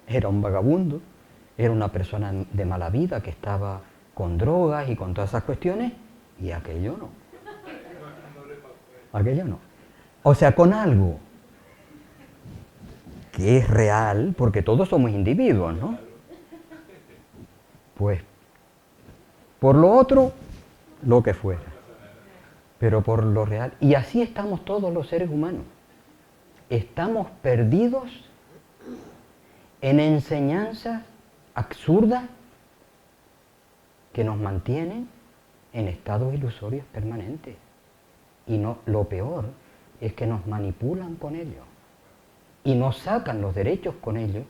era un vagabundo, era una persona de mala vida que estaba con drogas y con todas esas cuestiones, y aquello no. Aquello no. O sea, con algo que es real, porque todos somos individuos, ¿no? Pues, por lo otro, lo que fuera. Pero por lo real. Y así estamos todos los seres humanos. Estamos perdidos en enseñanzas absurdas que nos mantienen en estados ilusorios permanentes. Y no, lo peor es que nos manipulan con ello. Y nos sacan los derechos con ello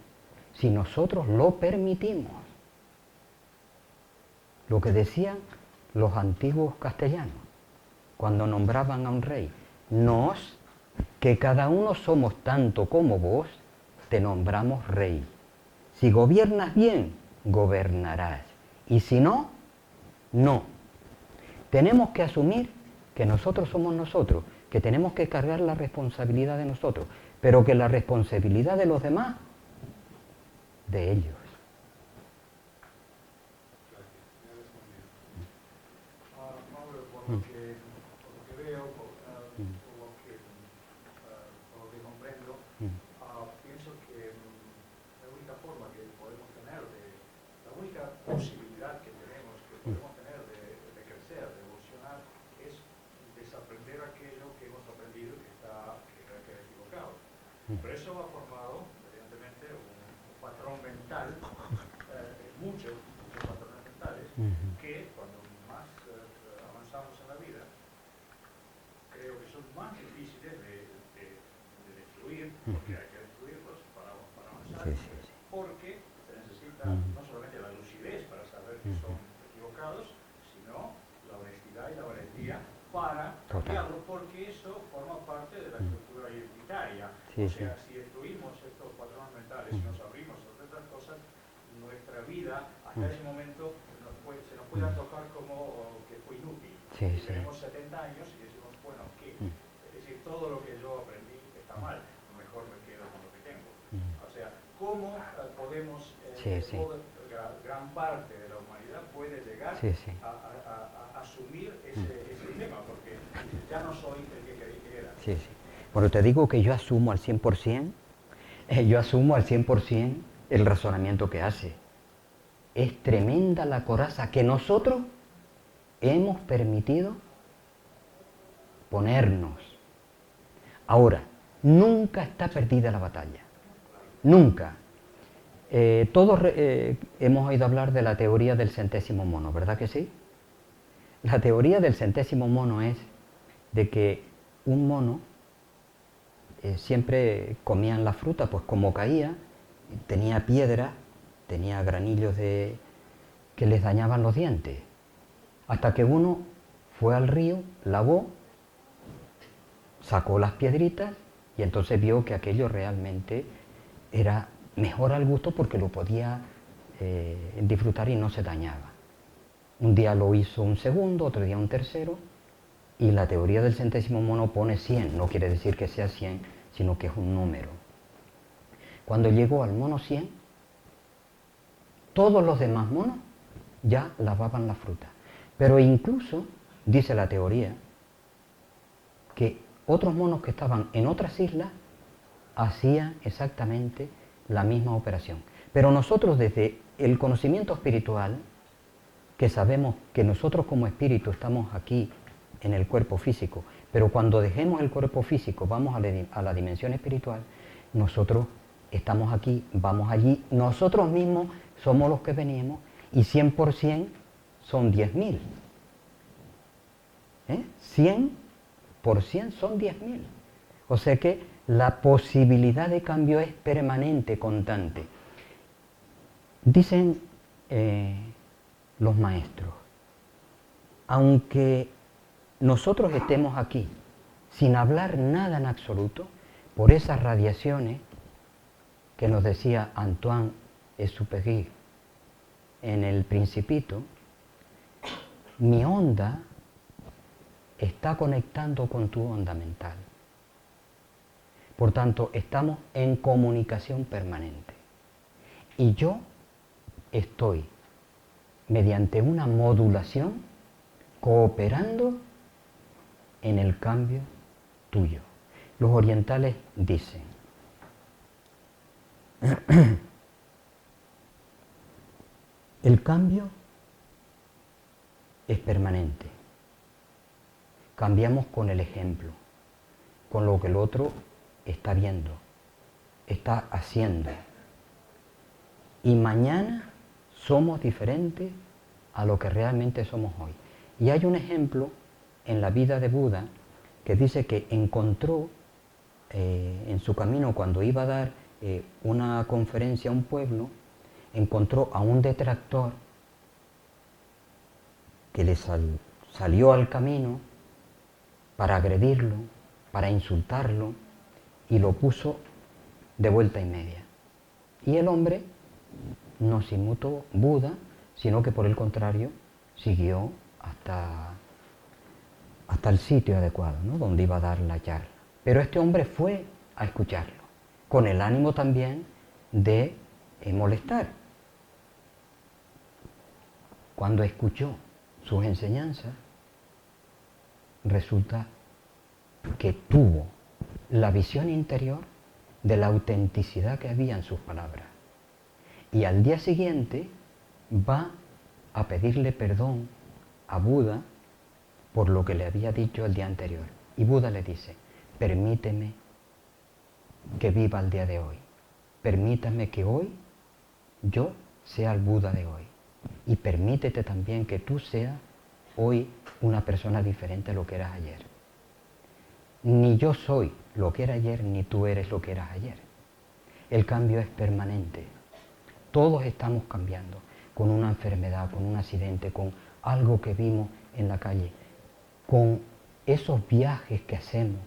si nosotros lo permitimos. Lo que decían los antiguos castellanos cuando nombraban a un rey: nos, que cada uno somos tanto como vos, te nombramos rey. Si gobiernas bien, gobernarás. Y si no, no. Tenemos que asumir que nosotros somos nosotros, que tenemos que cargar la responsabilidad de nosotros, pero que la responsabilidad de los demás, de ellos. Pablo, por lo que veo, por lo que comprendo, pienso que la única forma que podemos tener, la única posibilidad que podemos tener de crecer, de evolucionar, es desaprender aquello que hemos aprendido que era equivocado. Pero eso ha formado, evidentemente, un patrón mental, muchos patrones mentales, que cuando más avanzamos en la vida, creo que son más difíciles de destruir, porque hay que destruirlos para avanzar, porque se necesita no solamente la lucidez para saber que son equivocados, sino la honestidad y la valentía para cambiarlo, porque eso forma parte de la estructura identitaria. O sea, si destruimos estos patrones mentales, si nos abrimos a otras cosas, nuestra vida hasta ese momento se nos puede antojar como que fue inútil. Tenemos 70 años y decimos, bueno, ¿qué? Es decir, todo lo que yo aprendí está mal, mejor me quedo con lo que tengo. O sea, ¿cómo podemos, gran parte de la humanidad puede llegar a asumir ese dilema? Porque ya no soy el que creí que era. Bueno, te digo que yo asumo al 100%, el razonamiento que hace. Es tremenda la coraza que nosotros hemos permitido ponernos. Ahora, nunca está perdida la batalla. Nunca. Todos hemos oído hablar de la teoría del centésimo mono, ¿verdad que sí? La teoría del centésimo mono es de que un mono siempre comían la fruta, pues como caía, tenía piedras, tenía granillos que les dañaban los dientes. Hasta que uno fue al río, lavó, sacó las piedritas y entonces vio que aquello realmente era mejor al gusto porque lo podía disfrutar y no se dañaba. Un día lo hizo un segundo, otro día un tercero, y la teoría del centésimo mono pone 100, no quiere decir que sea 100, sino que es un número. Cuando llegó al mono 100, todos los demás monos ya lavaban la fruta. Pero incluso, dice la teoría, que otros monos que estaban en otras islas hacían exactamente la misma operación. Pero nosotros desde el conocimiento espiritual, que sabemos que nosotros como espíritu estamos aquí en el cuerpo físico, pero cuando dejemos el cuerpo físico vamos a la dimensión espiritual, nosotros estamos aquí, vamos allí, nosotros mismos somos los que venimos y 100% son 10.000. 100% son 10.000. O sea que la posibilidad de cambio es permanente, constante. Dicen los maestros, aunque nosotros estemos aquí sin hablar nada en absoluto, por esas radiaciones que nos decía Antoine Exupéry en El Principito, mi onda está conectando con tu onda mental. Por tanto, estamos en comunicación permanente. Y yo estoy, mediante una modulación, cooperando en el cambio tuyo. Los orientales dicen, el cambio es permanente. Cambiamos con el ejemplo, con lo que el otro está viendo, está haciendo. Y mañana somos diferentes a lo que realmente somos hoy. Y hay un ejemplo en la vida de Buda que dice que encontró en su camino, cuando iba a dar una conferencia a un pueblo, encontró a un detractor que le salió al camino para agredirlo, para insultarlo, y lo puso de vuelta y media. Y el hombre no se inmutó Buda, sino que por el contrario siguió hasta el sitio adecuado, ¿no?, donde iba a dar la charla. Pero este hombre fue a escucharlo, con el ánimo también de molestar. Cuando escuchó sus enseñanzas, resulta que tuvo la visión interior de la autenticidad que había en sus palabras. Y al día siguiente va a pedirle perdón a Buda por lo que le había dicho el día anterior. Y Buda le dice, permíteme que viva el día de hoy. Permítame que hoy yo sea el Buda de hoy. Y permítete también que tú seas hoy una persona diferente a lo que eras ayer. Ni yo soy lo que era ayer, ni tú eres lo que eras ayer. El cambio es permanente. Todos estamos cambiando, con una enfermedad, con un accidente, con algo que vimos en la calle, con esos viajes que hacemos,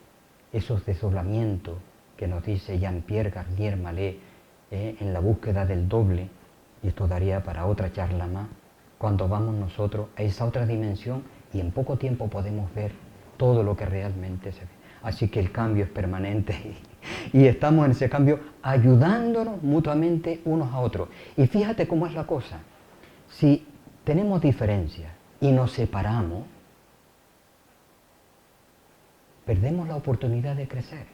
esos desdoblamientos que nos dice Jean-Pierre Garnier Mallet en la búsqueda del doble, y esto daría para otra charla más, cuando vamos nosotros a esa otra dimensión y en poco tiempo podemos ver todo lo que realmente se ve. Así que el cambio es permanente y estamos en ese cambio ayudándonos mutuamente unos a otros. Y fíjate cómo es la cosa. Si tenemos diferencias y nos separamos, perdemos la oportunidad de crecer.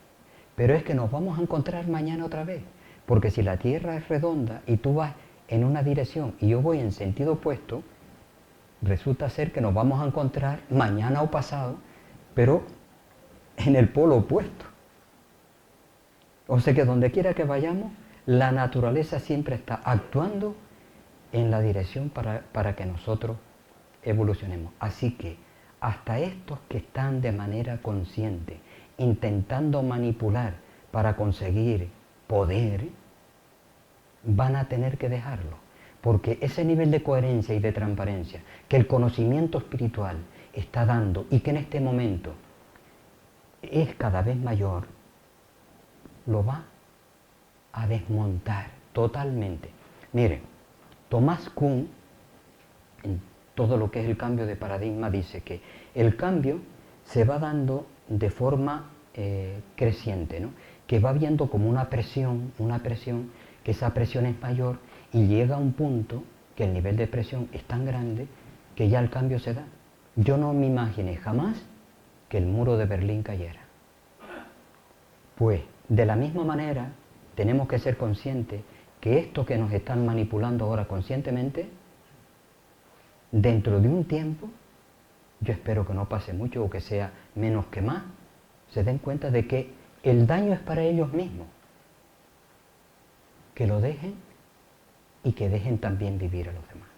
Pero es que nos vamos a encontrar mañana otra vez. Porque si la Tierra es redonda y tú vas en una dirección y yo voy en sentido opuesto, resulta ser que nos vamos a encontrar mañana o pasado, pero en el polo opuesto. O sea que donde quiera que vayamos, la naturaleza siempre está actuando en la dirección para que nosotros evolucionemos. Así que hasta estos que están de manera consciente intentando manipular para conseguir poder, van a tener que dejarlo. Porque ese nivel de coherencia y de transparencia que el conocimiento espiritual está dando y que en este momento es cada vez mayor, lo va a desmontar totalmente. Miren, Thomas Kuhn, en todo lo que es el cambio de paradigma, dice que el cambio se va dando de forma creciente, ¿no?, que va viendo como una presión, que esa presión es mayor y llega a un punto que el nivel de presión es tan grande que ya el cambio se da. Yo no me imaginé jamás que el muro de Berlín cayera. Pues de la misma manera tenemos que ser conscientes que esto que nos están manipulando ahora conscientemente, dentro de un tiempo, yo espero que no pase mucho o que sea menos que más, se den cuenta de que el daño es para ellos mismos. Que lo dejen y que dejen también vivir a los demás.